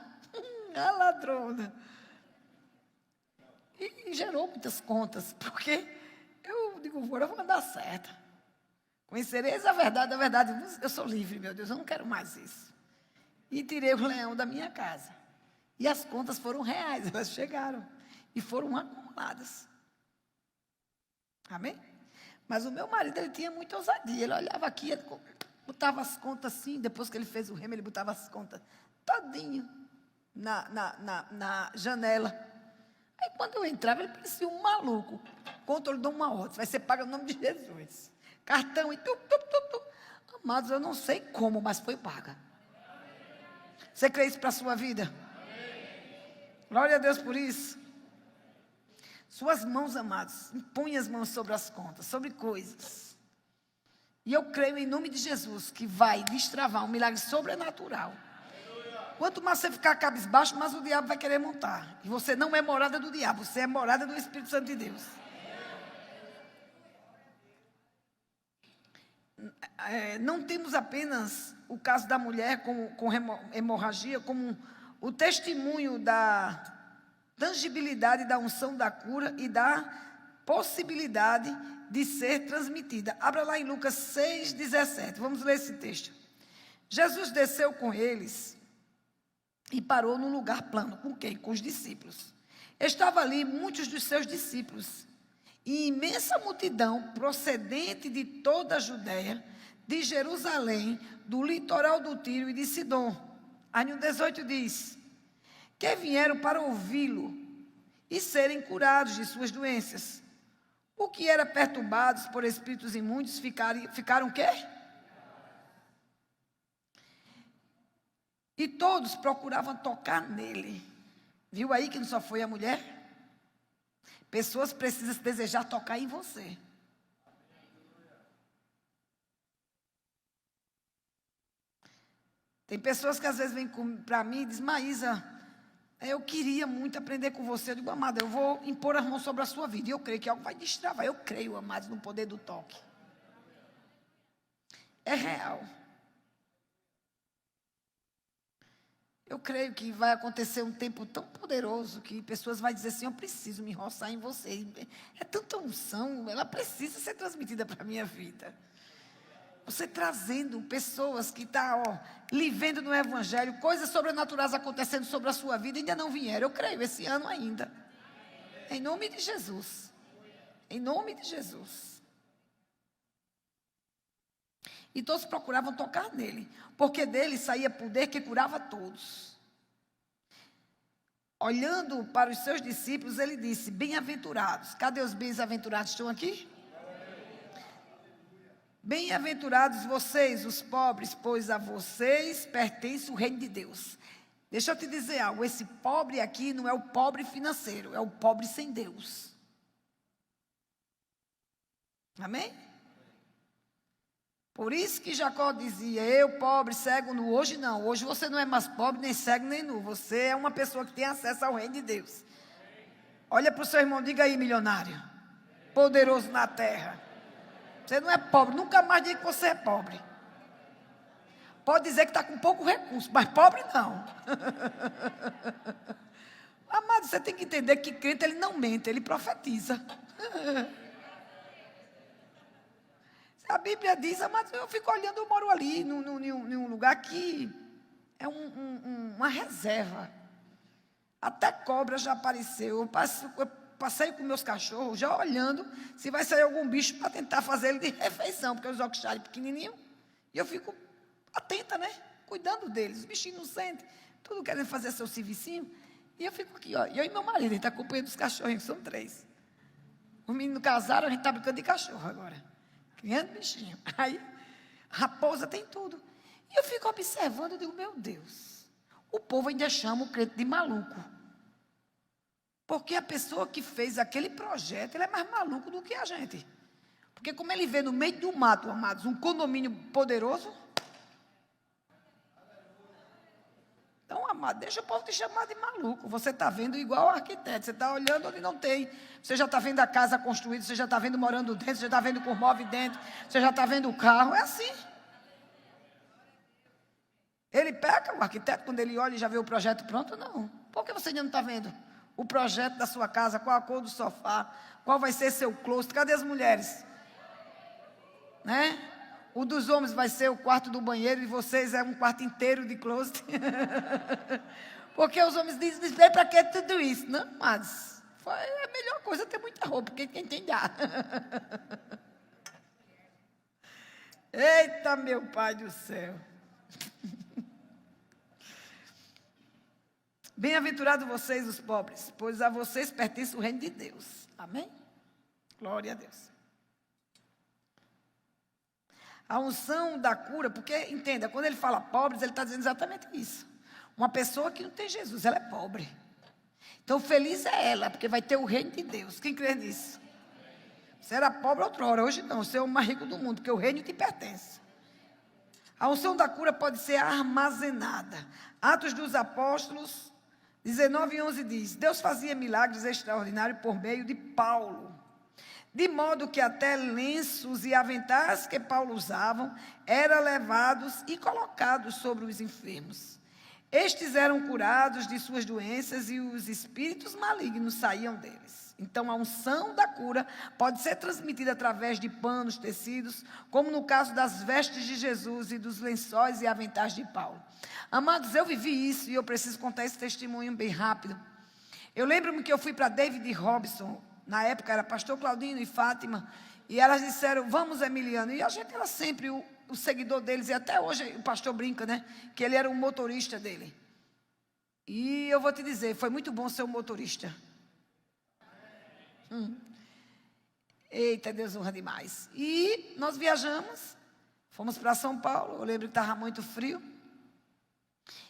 A ladrona. E gerou muitas contas, porque eu digo, agora eu vou dar certo. Conhecereis a verdade, eu sou livre, meu Deus, eu não quero mais isso. e tirei o leão da minha casa. E as contas foram reais, elas chegaram e foram acumuladas. Amém? Mas o meu marido, ele tinha muita ousadia. Ele olhava aqui, ele botava as contas assim, depois que ele fez o remo, ele botava as contas todinho na janela. Aí quando eu entrava, ele parecia um maluco. Conta, eu lhe dou uma ordem, vai ser paga no nome de Jesus. Cartão e tu. Amados, eu não sei como, mas foi paga. Você crê isso para a sua vida? Glória a Deus por isso. Suas mãos, amados, impõe as mãos sobre as contas, sobre coisas. E eu creio em nome de Jesus que vai destravar um milagre sobrenatural. Quanto mais você ficar cabisbaixo, mais o diabo vai querer montar. E você não é morada do diabo, você é morada do Espírito Santo de Deus. Não temos apenas o caso da mulher com hemorragia como o testemunho da tangibilidade da unção da cura e da possibilidade de ser transmitida. Abra lá em Lucas 6,17. Vamos ler esse texto. Jesus desceu com eles e parou num lugar plano. Com quem? Com os discípulos. Estava ali muitos dos seus discípulos e imensa multidão procedente de toda a Judéia, de Jerusalém, do litoral do Tiro e de Sidom. Aí no 18 diz, que vieram para ouvi-lo e serem curados de suas doenças. O que era perturbados por espíritos imundos ficaram o quê? E todos procuravam tocar nele. Viu aí que não só foi a mulher? Pessoas precisam desejar tocar em você. Tem pessoas que às vezes vêm para mim e dizem, Maísa, eu queria muito aprender com você. Eu digo, amada, eu vou impor as mãos sobre a sua vida. E eu creio que algo vai destravar. Eu creio, amados, no poder do toque. É real. Eu creio que vai acontecer um tempo tão poderoso que pessoas vão dizer assim, eu preciso me roçar em você. É tanta unção, ela precisa ser transmitida para a minha vida. Você trazendo pessoas que estão lhe vendo no Evangelho, coisas sobrenaturais acontecendo sobre a sua vida, ainda não vieram. Eu creio, esse ano ainda. Em nome de Jesus. Em nome de Jesus. E todos procuravam tocar nele, porque dele saía poder que curava todos. Olhando para os seus discípulos, ele disse, bem-aventurados. Cadê os bem-aventurados? Estão aqui? Bem-aventurados vocês, os pobres, pois a vocês pertence o reino de Deus. Deixa eu te dizer algo, esse pobre aqui não é o pobre financeiro, é o pobre sem Deus. Amém? Por isso que Jacó dizia, eu pobre, cego, nu. Hoje não, hoje você não é mais pobre, nem cego, nem nu. Você é uma pessoa que tem acesso ao reino de Deus. Olha para o seu irmão, diga aí, milionário, poderoso na terra. Você não é pobre, nunca mais diga que você é pobre. Pode dizer que está com pouco recurso, mas pobre não. Amado, você tem que entender que crente ele não mente, ele profetiza. A Bíblia diz, amado, eu fico olhando, eu moro ali, num lugar que é uma reserva. Até cobra já apareceu, eu passei com meus cachorros, já olhando se vai sair algum bicho para tentar fazer ele de refeição, porque os Yorkshire pequenininhos, e eu fico atenta, né? Cuidando deles, os bichinhos não sentem, tudo querendo fazer seu servicinho, e eu fico aqui, ó, eu e meu marido, a gente está acompanhando os cachorrinhos, que são 3. Os meninos casaram, a gente está brincando de cachorro agora, criando bichinho. Aí, raposa tem tudo. E eu fico observando, eu digo, meu Deus, o povo ainda chama o crente de maluco. Porque a pessoa que fez aquele projeto, ele é mais maluco do que a gente. Porque como ele vê no meio do mato, amados, um condomínio poderoso. Então, amado, deixa o povo te chamar de maluco. Você está vendo igual arquiteto, você está olhando onde não tem. Você já está vendo a casa construída, você já está vendo morando dentro, você já está vendo com móvel dentro, você já está vendo o carro, é assim. Ele peca, o arquiteto, quando ele olha e já vê o projeto pronto, não. Por que você ainda não está vendo o projeto da sua casa, qual a cor do sofá, qual vai ser seu closet, cadê as mulheres? Né? O dos homens vai ser o quarto do banheiro e vocês é um quarto inteiro de closet. Porque os homens dizem, para que tudo isso? Não, mas é a melhor coisa ter muita roupa, porque quem tem dá. Eita, meu Pai do céu. Bem-aventurados vocês, os pobres, pois a vocês pertence o reino de Deus. Amém? Glória a Deus. A unção da cura, porque, entenda, quando ele fala pobres, ele está dizendo exatamente isso. Uma pessoa que não tem Jesus, ela é pobre. Então, feliz é ela, porque vai ter o reino de Deus. Quem crê nisso? Você era pobre outrora, hoje não. Você é o mais rico do mundo, porque o reino te pertence. A unção da cura pode ser armazenada. Atos dos Apóstolos 19:11 diz, Deus fazia milagres extraordinários por meio de Paulo. De modo que até lenços e aventais que Paulo usavam eram levados e colocados sobre os enfermos. Estes eram curados de suas doenças e os espíritos malignos saíam deles. Então, a unção da cura pode ser transmitida através de panos, tecidos, como no caso das vestes de Jesus e dos lençóis e aventais de Paulo. Amados, eu vivi isso e eu preciso contar esse testemunho bem rápido. Eu lembro-me que eu fui para David Robson. Na época era pastor Claudino e Fátima, e elas disseram, vamos, Emiliano. E a gente era sempre o seguidor deles, e até hoje o pastor brinca, né? Que ele era o motorista dele. E eu vou te dizer, foi muito bom ser um motorista. Eita, Deus honra demais. E nós viajamos, fomos para São Paulo, eu lembro que estava muito frio.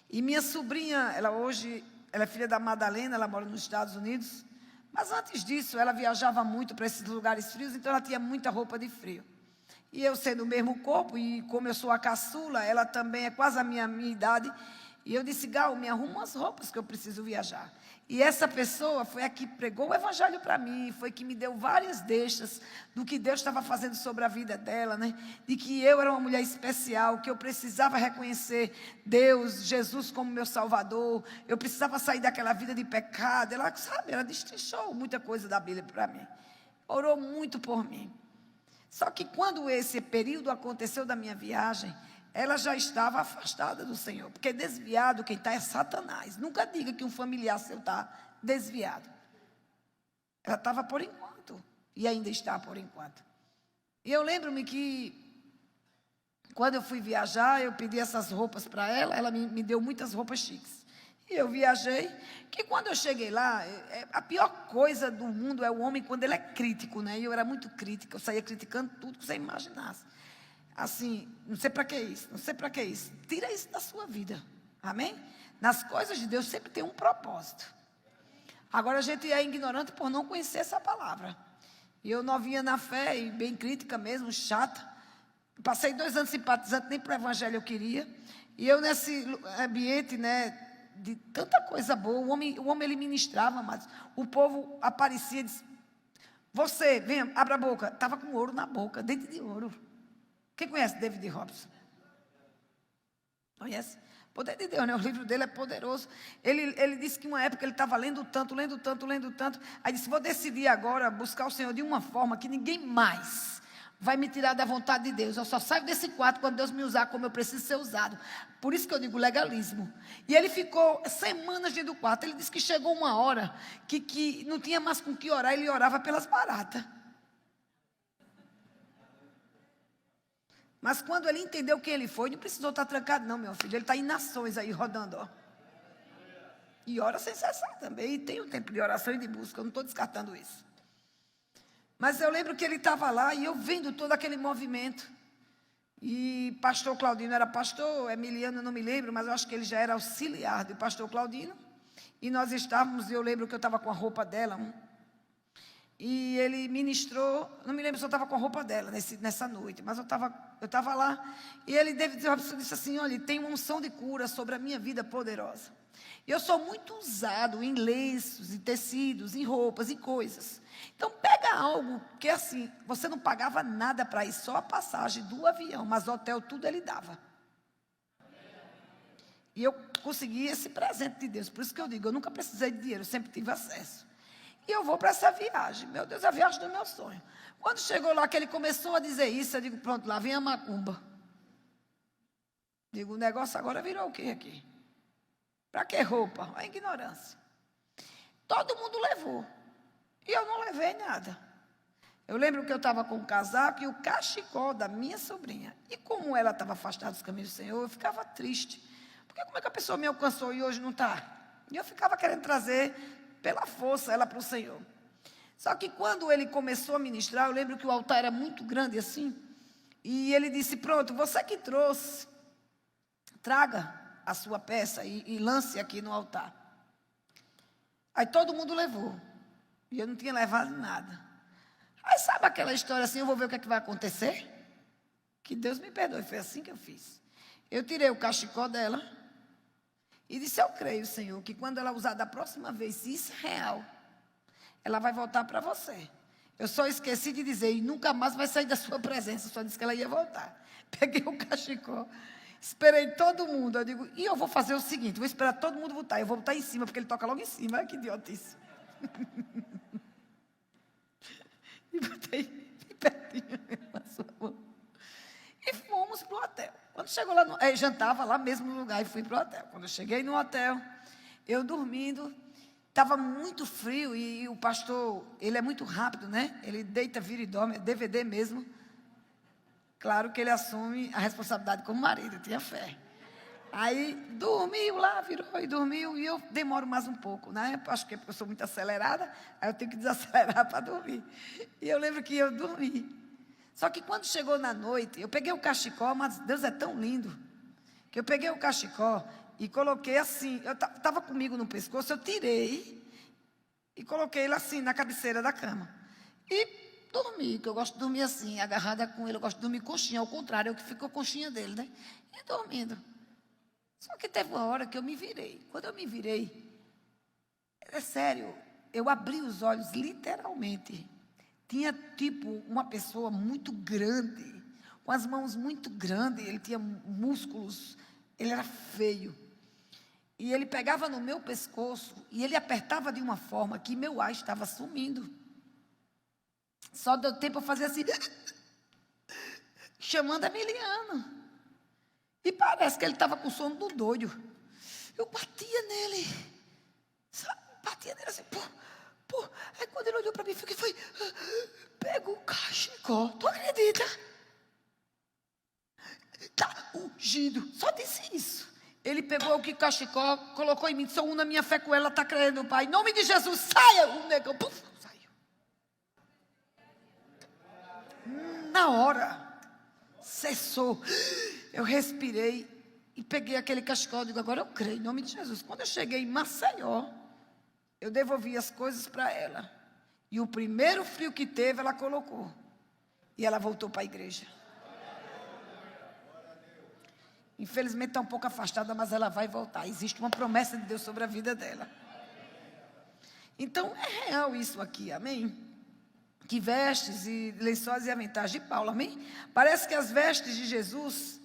E minha sobrinha, ela é filha da Madalena, ela mora nos Estados Unidos. Mas antes disso, ela viajava muito para esses lugares frios, então ela tinha muita roupa de frio. E eu sendo o mesmo corpo, e como eu sou a caçula, ela também é quase a minha idade. E eu disse, Gal, me arruma umas roupas que eu preciso viajar. E essa pessoa foi a que pregou o evangelho para mim, foi que me deu várias deixas do que Deus estava fazendo sobre a vida dela, né? De que eu era uma mulher especial, que eu precisava reconhecer Deus, Jesus como meu Salvador, eu precisava sair daquela vida de pecado. Ela, sabe, ela destrinchou muita coisa da Bíblia para mim, orou muito por mim. Só que quando esse período aconteceu da minha viagem, ela já estava afastada do Senhor, porque desviado quem está é Satanás. Nunca diga que um familiar seu está desviado. Ela estava por enquanto, e ainda está por enquanto. E eu lembro-me que, quando eu fui viajar, eu pedi essas roupas para ela, ela me deu muitas roupas chiques. E eu viajei, que quando eu cheguei lá, a pior coisa do mundo é o homem quando ele é crítico, né? E eu era muito crítica, eu saía criticando tudo que você imaginasse. Assim, não sei para que isso, não sei para que isso. Tira isso da sua vida, amém? Nas coisas de Deus sempre tem um propósito. Agora a gente é ignorante por não conhecer essa palavra. E eu novinha na fé, e bem crítica mesmo, chata. Passei 2 anos simpatizante, nem para o evangelho eu queria. E eu nesse ambiente, né, de tanta coisa boa, o homem ele ministrava, mas o povo aparecia e disse, você, venha, abra a boca. Estava com ouro na boca, dente de ouro. Quem conhece David Robson? Conhece? Poder de Deus, né? O livro dele é poderoso. Ele disse que uma época ele estava lendo tanto. Aí disse, vou decidir agora buscar o Senhor de uma forma que ninguém mais vai me tirar da vontade de Deus. Eu só saio desse quarto quando Deus me usar como eu preciso ser usado. Por isso que eu digo legalismo. E ele ficou semanas dentro do quarto. Ele disse que chegou uma hora que não tinha mais com que orar, ele orava pelas baratas. Mas quando ele entendeu quem ele foi, não precisou estar trancado não, meu filho. Ele está em nações aí, rodando, ó. E ora sem cessar também. E tem um tempo de oração e de busca, eu não estou descartando isso. Mas eu lembro que ele estava lá e eu vendo todo aquele movimento. E pastor Claudino era pastor, Emiliano eu não me lembro, mas eu acho que ele já era auxiliar do pastor Claudino. E nós estávamos, e eu lembro que eu estava com a roupa dela, e ele ministrou, não me lembro se eu estava com a roupa dela nessa noite, mas eu estava lá, e ele disse assim, olha, tem uma unção de cura sobre a minha vida poderosa. E eu sou muito usado em lenços, em tecidos, em roupas, em coisas. Então pega algo que assim, você não pagava nada para ir, só a passagem do avião, mas o hotel tudo ele dava. E eu consegui esse presente de Deus, por isso que eu digo, eu nunca precisei de dinheiro, eu sempre tive acesso. E eu vou para essa viagem. Meu Deus, a viagem do meu sonho. Quando chegou lá, que ele começou a dizer isso, eu digo, pronto, lá vem a macumba. Digo, o negócio agora virou o quê aqui? Para que roupa? A ignorância. Todo mundo levou. E eu não levei nada. Eu lembro que eu estava com o casaco e o cachecol da minha sobrinha. E como ela estava afastada dos caminhos do Senhor, eu ficava triste. Porque como é que a pessoa me alcançou e hoje não está? E eu ficava querendo trazer pela força ela para o Senhor. Só que quando ele começou a ministrar, eu lembro que o altar era muito grande assim. E ele disse, pronto, você que trouxe, traga a sua peça e lance aqui no altar. Aí todo mundo levou. E eu não tinha levado nada. Aí sabe aquela história assim, eu vou ver o que é que vai acontecer? Que Deus me perdoe, foi assim que eu fiz. Eu tirei o cachecol dela e disse, eu creio, Senhor, que quando ela usar da próxima vez, se isso é real, ela vai voltar para você. Eu só esqueci de dizer, e nunca mais vai sair da sua presença, só disse que ela ia voltar. Peguei o cachecol, esperei todo mundo, eu digo, e eu vou fazer o seguinte, vou esperar todo mundo voltar, eu vou botar em cima, porque ele toca logo em cima, olha que idiotice. E botei bem pertinho na sua mão. E fomos para o hotel. Quando chegou lá, jantava lá mesmo no lugar e fui para o hotel. Quando eu cheguei no hotel, eu dormindo, estava muito frio e o pastor, ele é muito rápido, né? Ele deita, vira e dorme, é DVD mesmo. Claro que ele assume a responsabilidade como marido, tinha fé. Aí dormiu lá, virou e dormiu, e eu demoro mais um pouco, né? Acho que é porque eu sou muito acelerada, aí eu tenho que desacelerar para dormir. E eu lembro que eu dormi. Só que quando chegou na noite, eu peguei o cachecol, mas Deus é tão lindo, que eu peguei o cachecol e coloquei assim, eu estava comigo no pescoço, eu tirei e coloquei ele assim na cabeceira da cama. E dormi, que eu gosto de dormir assim, agarrada com ele, eu gosto de dormir conchinha, ao contrário, eu que fico com a conchinha dele, né? E dormindo. Só que teve uma hora que eu me virei. Quando eu me virei, é sério, eu abri os olhos literalmente. Tinha tipo uma pessoa muito grande, com as mãos muito grandes, ele tinha músculos, ele era feio. E ele pegava no meu pescoço e ele apertava de uma forma que meu ar estava sumindo. Só deu tempo eu fazer assim, chamando a Emiliano. E parece que ele estava com sono do doido. Eu batia nele. Sabe? Batia nele assim. Pô. Aí quando ele olhou para mim, foi, pega o cachecol. Tu acredita? Tá ungido. Só disse isso. Ele pegou o cachecol, colocou em mim. Sou uma minha fé com ela, está crendo, Pai. Em nome de Jesus, saia. O negão, saiu. Na hora, cessou. Eu respirei e peguei aquele cachecol e digo, agora eu creio, em nome de Jesus. Quando eu cheguei em Maceió, eu devolvi as coisas para ela. E o primeiro frio que teve, ela colocou. E ela voltou para a igreja. Infelizmente está um pouco afastada, mas ela vai voltar. Existe uma promessa de Deus sobre a vida dela. Então, é real isso aqui, amém? Que vestes e lençóis e aventais de Paulo, amém? Parece que as vestes de Jesus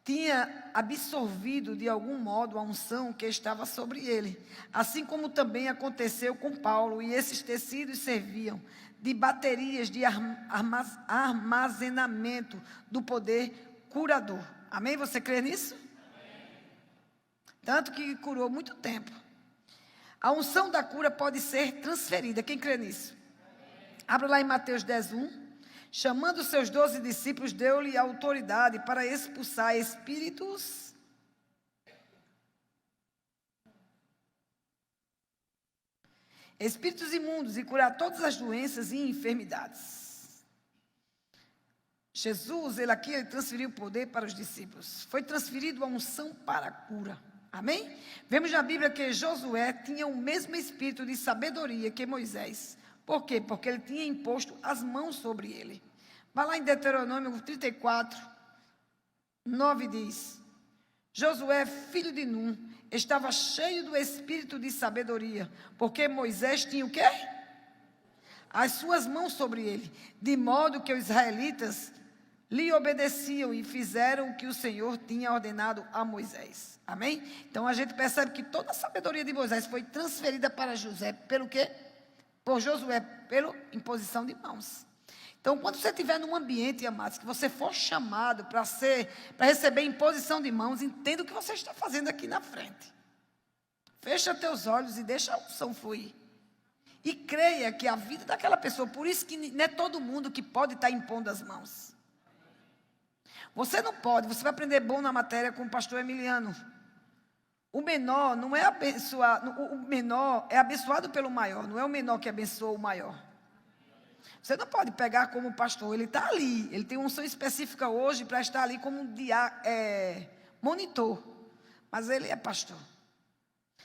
tinha absorvido de algum modo a unção que estava sobre ele, assim como também aconteceu com Paulo, e esses tecidos serviam de baterias de armazenamento do poder curador. Amém? Você crê nisso? Amém. Tanto que curou muito tempo. A unção da cura pode ser transferida. Quem crê nisso? Amém. Abra lá em Mateus 10:1. Chamando os seus 12 discípulos, deu-lhe autoridade para expulsar espíritos imundos e curar todas as doenças e enfermidades. Jesus, ele transferiu o poder para os discípulos. Foi transferido a unção para a cura. Amém? Vemos na Bíblia que Josué tinha o mesmo espírito de sabedoria que Moisés. Por quê? Porque ele tinha imposto as mãos sobre ele. Vai lá em Deuteronômio 34, 9 diz: Josué, filho de Num, estava cheio do espírito de sabedoria, porque Moisés tinha o quê? As suas mãos sobre ele, de modo que os israelitas lhe obedeciam e fizeram o que o Senhor tinha ordenado a Moisés. Amém? Então a gente percebe que toda a sabedoria de Moisés foi transferida para José. Pelo quê? Por Josué, pela imposição de mãos. Então, quando você estiver num ambiente, amados, que você for chamado para receber imposição de mãos, entenda o que você está fazendo aqui na frente. Fecha teus olhos e deixa a unção fluir. E creia que a vida daquela pessoa, por isso que não é todo mundo que pode estar impondo as mãos. Você não pode, você vai aprender bom na matéria com o pastor Emiliano. O menor não é abençoado, o menor é abençoado pelo maior, não é o menor que abençoa o maior. Você não pode pegar como pastor, ele está ali, ele tem uma unção específica hoje para estar ali como monitor, mas ele é pastor.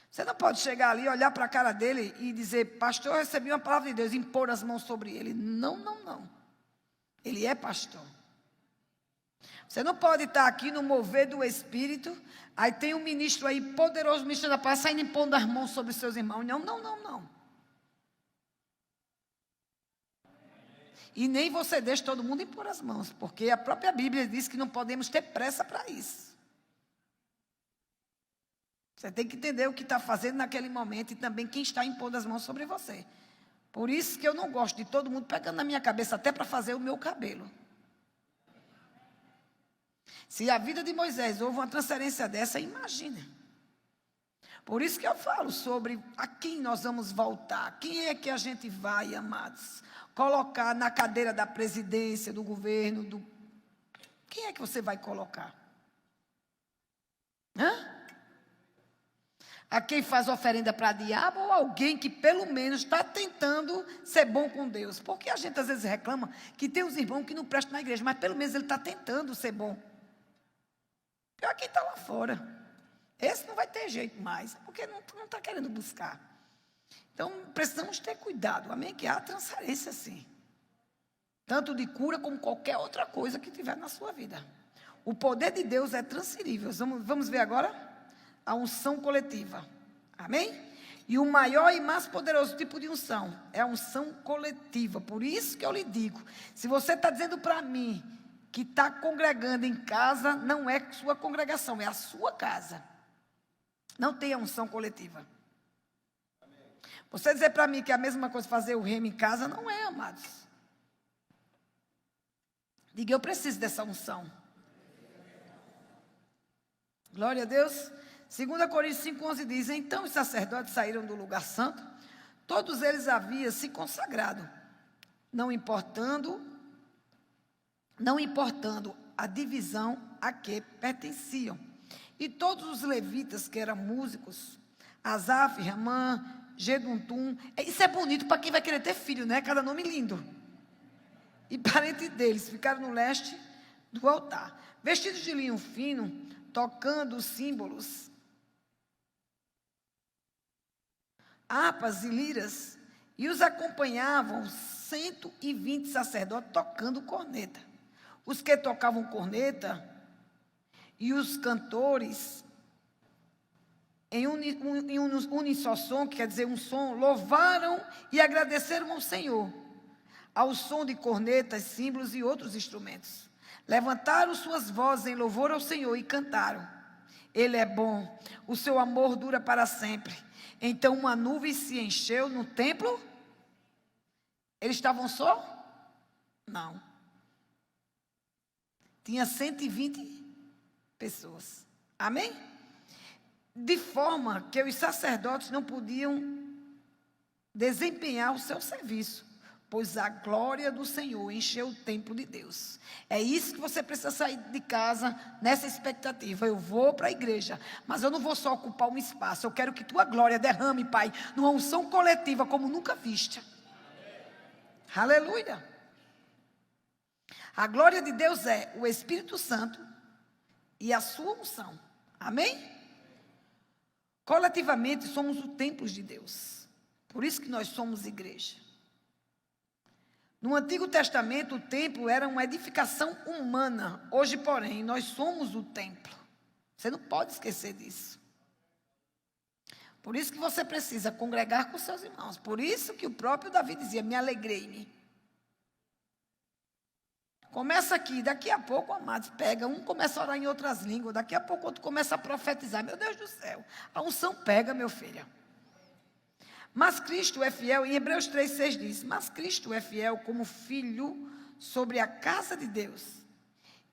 Você não pode chegar ali, olhar para a cara dele e dizer, pastor, eu recebi uma palavra de Deus, impor as mãos sobre ele. Não, não, não. Ele é pastor. Você não pode estar aqui no mover do Espírito, aí tem um ministro aí, poderoso ministro da paz, saindo impondo as mãos sobre os seus irmãos. Não, não, não, não. E nem você deixa todo mundo impor as mãos, porque a própria Bíblia diz que não podemos ter pressa para isso. Você tem que entender o que está fazendo naquele momento e também quem está impondo as mãos sobre você. Por isso que eu não gosto de todo mundo pegando na minha cabeça até para fazer o meu cabelo. Se a vida de Moisés houve uma transferência dessa, imagina. Por isso que eu falo sobre a quem nós vamos voltar. Quem é que a gente vai, amados, colocar na cadeira da presidência, do governo, Quem é que você vai colocar? Hã? A quem faz oferenda para diabo ou alguém que pelo menos está tentando ser bom com Deus? Porque a gente às vezes reclama que tem uns irmãos que não prestam na igreja, mas pelo menos ele está tentando ser bom. Pior quem está lá fora. Esse não vai ter jeito mais, porque não está querendo buscar. Então precisamos ter cuidado, amém? Que há transferência sim. Tanto de cura como qualquer outra coisa que tiver na sua vida. O poder de Deus é transferível. Vamos ver agora? A unção coletiva, amém? E o maior e mais poderoso tipo de unção é a unção coletiva. Por isso que eu lhe digo, se você está dizendo para mim que está congregando em casa, não é sua congregação, é a sua casa. Não tem a unção coletiva. Você dizer para mim que é a mesma coisa fazer o remo em casa, não é, amados. Diga, eu preciso dessa unção. Glória a Deus. 2 Coríntios 5,11 diz, então os sacerdotes saíram do lugar santo, todos eles haviam se consagrado, não importando a divisão a que pertenciam. E todos os levitas que eram músicos, Asaf, Ramã, Geduntum, isso é bonito para quem vai querer ter filho, né? Cada nome lindo. E parentes deles ficaram no leste do altar, vestidos de linho fino, tocando os símbolos, harpas e liras, e os acompanhavam 120 sacerdotes tocando corneta. Os que tocavam corneta e os cantores, em unisson, que quer dizer um som, louvaram e agradeceram ao Senhor, ao som de cornetas, símbolos e outros instrumentos. Levantaram suas vozes em louvor ao Senhor e cantaram. Ele é bom, o seu amor dura para sempre. Então uma nuvem se encheu no templo. Eles estavam só? Não. Tinha 120 pessoas. Amém? De forma que os sacerdotes não podiam desempenhar o seu serviço, pois a glória do Senhor encheu o templo de Deus. É isso que você precisa sair de casa nessa expectativa. Eu vou para a igreja, mas eu não vou só ocupar um espaço. Eu quero que tua glória derrame, Pai, numa unção coletiva como nunca viste. Aleluia. A glória de Deus é o Espírito Santo e a sua unção. Amém? Coletivamente somos o templo de Deus. Por isso que nós somos igreja. No Antigo Testamento, o templo era uma edificação humana. Hoje, porém, nós somos o templo. Você não pode esquecer disso. Por isso que você precisa congregar com seus irmãos. Por isso que o próprio Davi dizia, me alegrei-me Começa aqui, daqui a pouco, amados, pega, um começa a orar em outras línguas, daqui a pouco outro começa a profetizar. Meu Deus do céu, a unção pega, meu filho. Mas Cristo é fiel, em Hebreus 3,6 diz, mas Cristo é fiel como filho sobre a casa de Deus.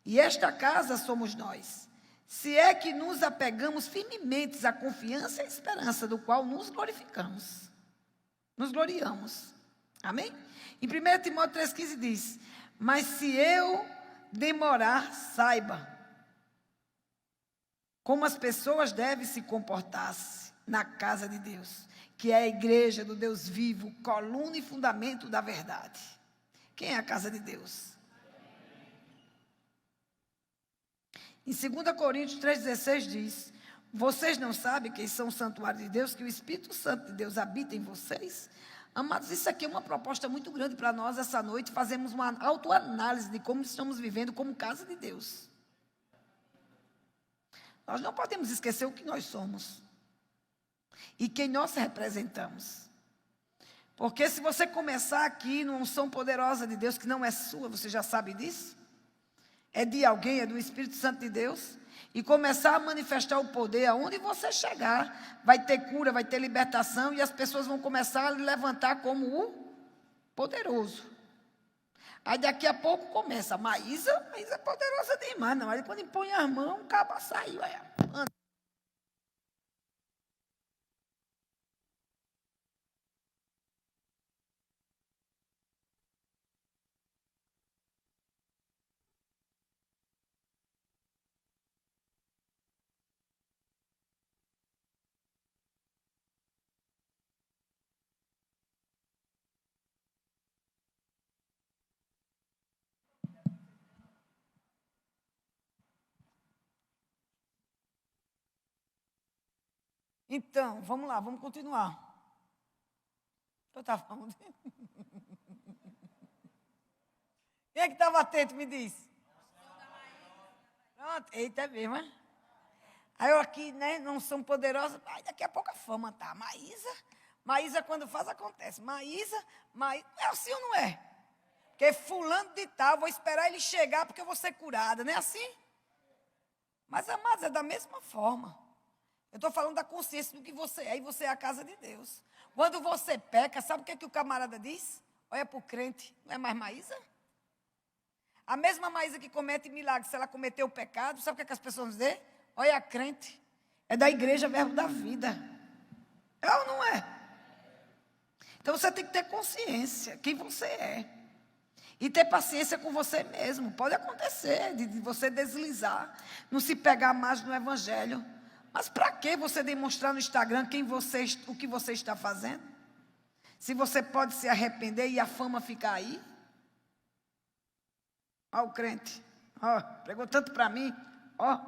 E esta casa somos nós. Se é que nos apegamos firmemente à confiança e à esperança, do qual nos glorificamos. Nos gloriamos. Amém? Em 1 Timóteo 3,15 diz, mas se eu demorar, saiba como as pessoas devem se comportar-se na casa de Deus, que é a igreja do Deus vivo, coluna e fundamento da verdade. Quem é a casa de Deus? Em 2 Coríntios 3,16 diz, vocês não sabem que são o santuário de Deus, que o Espírito Santo de Deus habita em vocês? Amados, isso aqui é uma proposta muito grande para nós essa noite, fazemos uma autoanálise de como estamos vivendo como casa de Deus. Nós não podemos esquecer o que nós somos e quem nós representamos. Porque se você começar aqui numa unção poderosa de Deus, que não é sua, você já sabe disso, é de alguém, é do Espírito Santo de Deus, e começar a manifestar o poder, aonde você chegar, vai ter cura, vai ter libertação, e as pessoas vão começar a lhe levantar como o poderoso. Aí daqui a pouco começa, Maísa é poderosa demais, não, aí quando impõe as mãos, o cabo saiu, aí, anda. Então, vamos lá, vamos continuar. Eu estava falando. Quem é que estava atento, me diz? Pronto, eita, é mesmo, é? Aí eu aqui, né, não são poderosas, aí daqui a pouco a fama tá. Maísa quando faz, acontece. Maísa, é assim ou não é? Porque fulano de tal, vou esperar ele chegar porque eu vou ser curada, não é assim? Mas, amados, é da mesma forma. Eu estou falando da consciência do que você é, e você é a casa de Deus. Quando você peca, sabe o que, é que o camarada diz? Olha para o crente, não é mais Maísa? A mesma Maísa que comete milagres, se ela cometeu o pecado, sabe o que, é que as pessoas dizem? Olha a crente, é da igreja Verbo da Vida. É ou não é? Então você tem que ter consciência quem você é. E ter paciência com você mesmo. Pode acontecer de você deslizar, não se pegar mais no evangelho. Mas para que você demonstrar no Instagram o que você está fazendo? Se você pode se arrepender e a fama ficar aí? Ó o crente, ó, pregou tanto para mim, ó.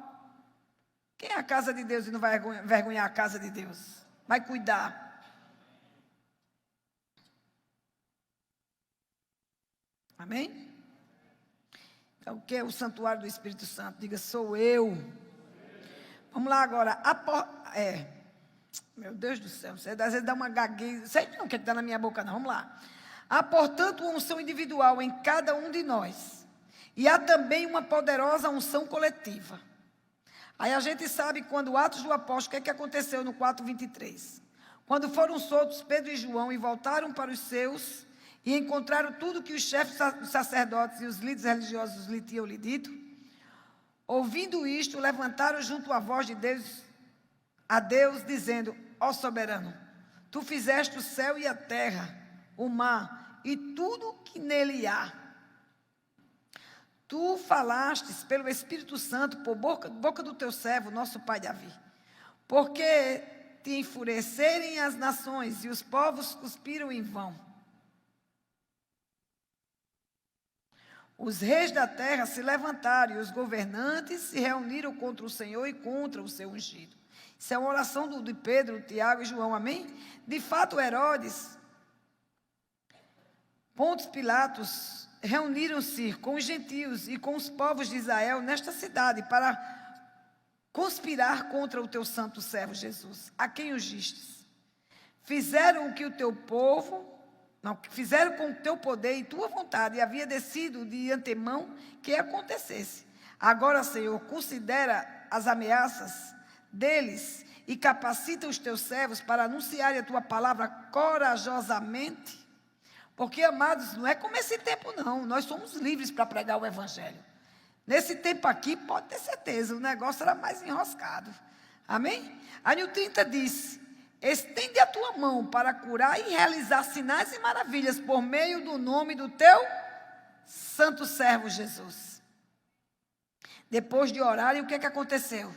Quem é a casa de Deus e não vai vergonhar a casa de Deus? Vai cuidar. Amém? Então, o que é o santuário do Espírito Santo? Diga, sou eu. Vamos lá agora. Meu Deus do céu, você às vezes dá uma gagueira. Sei não o que está na minha boca, não. Vamos lá. Há, portanto, uma unção individual em cada um de nós. E há também uma poderosa unção coletiva. Aí a gente sabe quando Atos do Apóstolo, o que aconteceu no 4:23? Quando foram soltos Pedro e João e voltaram para os seus e encontraram tudo que os chefes dos sacerdotes e os líderes religiosos lhe tinham lhe dito, ouvindo isto, levantaram junto à voz de Deus, a Deus, dizendo, ó soberano, tu fizeste o céu e a terra, o mar e tudo que nele há. Tu falastes pelo Espírito Santo por boca do teu servo, nosso pai Davi. Porque te enfurecerem as nações e os povos cuspiram em vão. Os reis da terra se levantaram e os governantes se reuniram contra o Senhor e contra o seu ungido. Isso é uma oração de Pedro, Tiago e João, amém? De fato, Herodes, Pontos Pilatos, reuniram-se com os gentios e com os povos de Israel nesta cidade para conspirar contra o teu santo servo Jesus, a quem ungistes. Fizeram o que o teu povo Não, fizeram com o teu poder e tua vontade, e havia descido de antemão que acontecesse. Agora, Senhor, considera as ameaças deles e capacita os teus servos para anunciarem a tua palavra corajosamente. Porque, amados, não é como esse tempo não, nós somos livres para pregar o evangelho. Nesse tempo aqui, pode ter certeza, o negócio era mais enroscado. Amém? Aí no 30 diz: estende a tua mão para curar e realizar sinais e maravilhas por meio do nome do teu santo servo Jesus. Depois de orarem, o que aconteceu?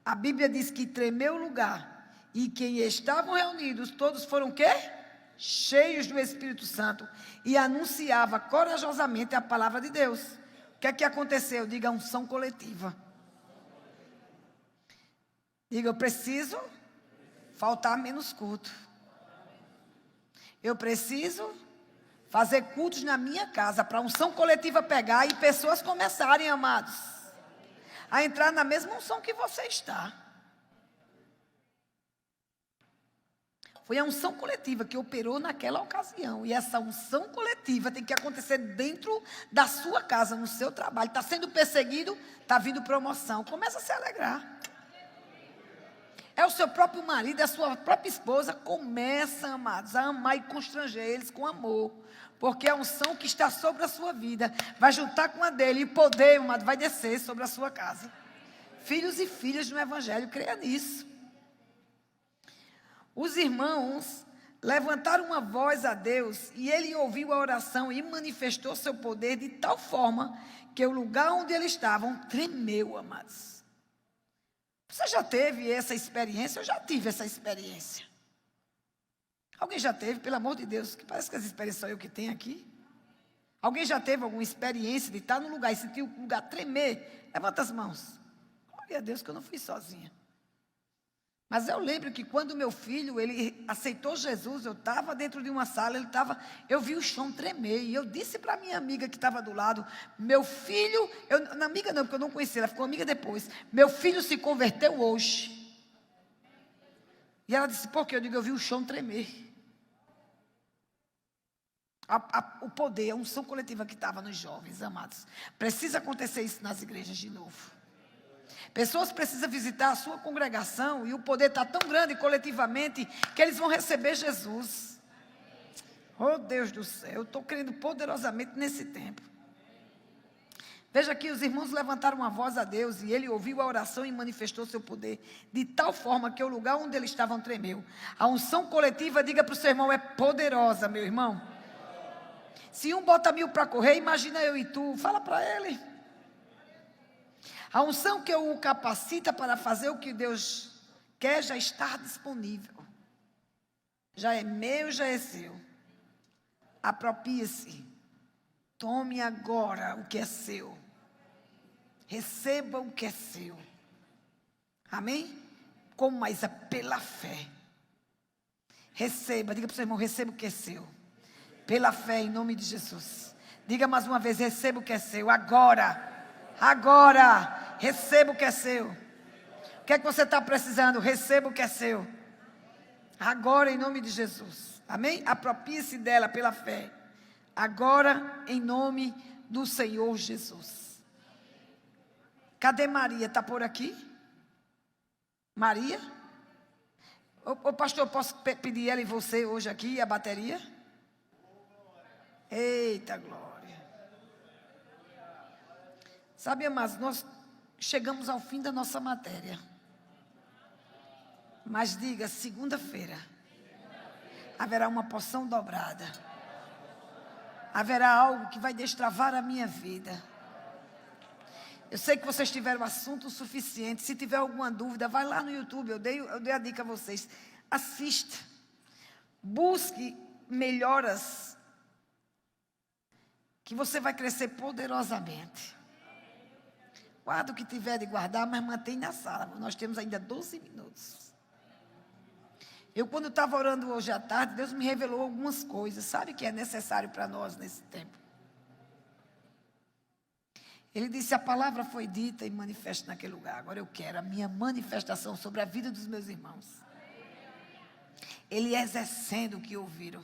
A Bíblia diz que tremeu o lugar, e quem estavam reunidos, todos foram o quê? Cheios do Espírito Santo, e anunciava corajosamente a palavra de Deus. O que aconteceu? Diga, unção coletiva. Diga, eu preciso faltar menos culto. Eu preciso fazer cultos na minha casa, para a unção coletiva pegar e pessoas começarem, amados, a entrar na mesma unção que você está. Foi a unção coletiva que operou naquela ocasião. E essa unção coletiva tem que acontecer dentro da sua casa, no seu trabalho. Está sendo perseguido, está vindo promoção. Começa a se alegrar. É o seu próprio marido, é a sua própria esposa. Começa, amados, a amar e constranger eles com amor. Porque a unção que está sobre a sua vida vai juntar com a dele. E poder, amado, vai descer sobre a sua casa. Filhos e filhas do evangelho, creia nisso. Os irmãos levantaram uma voz a Deus, e ele ouviu a oração e manifestou seu poder de tal forma que o lugar onde eles estavam tremeu, amados. Você já teve essa experiência? Eu já tive essa experiência. Alguém já teve, pelo amor de Deus, que parece que as experiências só eu que tenho aqui. Alguém já teve alguma experiência de estar num lugar e sentir o lugar tremer? Levanta as mãos. Glória a Deus que eu não fui sozinha. Mas eu lembro que quando meu filho, ele aceitou Jesus, eu estava dentro de uma sala, eu vi o chão tremer, e eu disse para minha amiga que estava do lado, meu filho, não amiga não, porque eu não conhecia, ela ficou amiga depois, meu filho se converteu hoje. E ela disse, por quê? Eu digo, eu vi o chão tremer. O poder, a unção coletiva que estava nos jovens, amados. Precisa acontecer isso nas igrejas de novo. Pessoas precisam visitar a sua congregação e o poder está tão grande coletivamente que eles vão receber Jesus. Oh Deus do céu, eu estou crendo poderosamente nesse tempo. Veja aqui, os irmãos levantaram uma voz a Deus e ele ouviu a oração e manifestou seu poder de tal forma que o lugar onde eles estavam tremeu. A unção coletiva, diga para o seu irmão, é poderosa, meu irmão. Se um bota 1000 para correr, imagina eu e tu, fala para ele. A unção que o capacita para fazer o que Deus quer já está disponível. Já é meu, já é seu. Apropie-se. Tome agora o que é seu. Receba o que é seu. Amém? Como mais? É pela fé. Receba, diga para o seu irmão, receba o que é seu. Pela fé, em nome de Jesus. Diga mais uma vez, receba o que é seu. Agora. Agora, receba o que é seu. O que é que você está precisando? Receba o que é seu. Agora, em nome de Jesus. Amém? Apropie-se dela pela fé. Agora, em nome do Senhor Jesus. Cadê Maria? Está por aqui? Maria? Ô pastor, posso pedir ela e você hoje aqui, a bateria? Eita glória. Sabe, amados, nós chegamos ao fim da nossa matéria. Mas diga, segunda-feira, haverá uma porção dobrada. Haverá algo que vai destravar a minha vida. Eu sei que vocês tiveram assunto suficiente. Se tiver alguma dúvida, vai lá no YouTube. Eu dei a dica a vocês. Assista. Busque melhoras. Que você vai crescer poderosamente. Guarda o que tiver de guardar, mas mantém na sala. Nós temos ainda 12 minutos. Eu, quando estava orando hoje à tarde, Deus me revelou algumas coisas. Sabe que é necessário para nós nesse tempo? Ele disse, a palavra foi dita e manifesta naquele lugar. Agora eu quero a minha manifestação sobre a vida dos meus irmãos. Ele exercendo o que ouviram.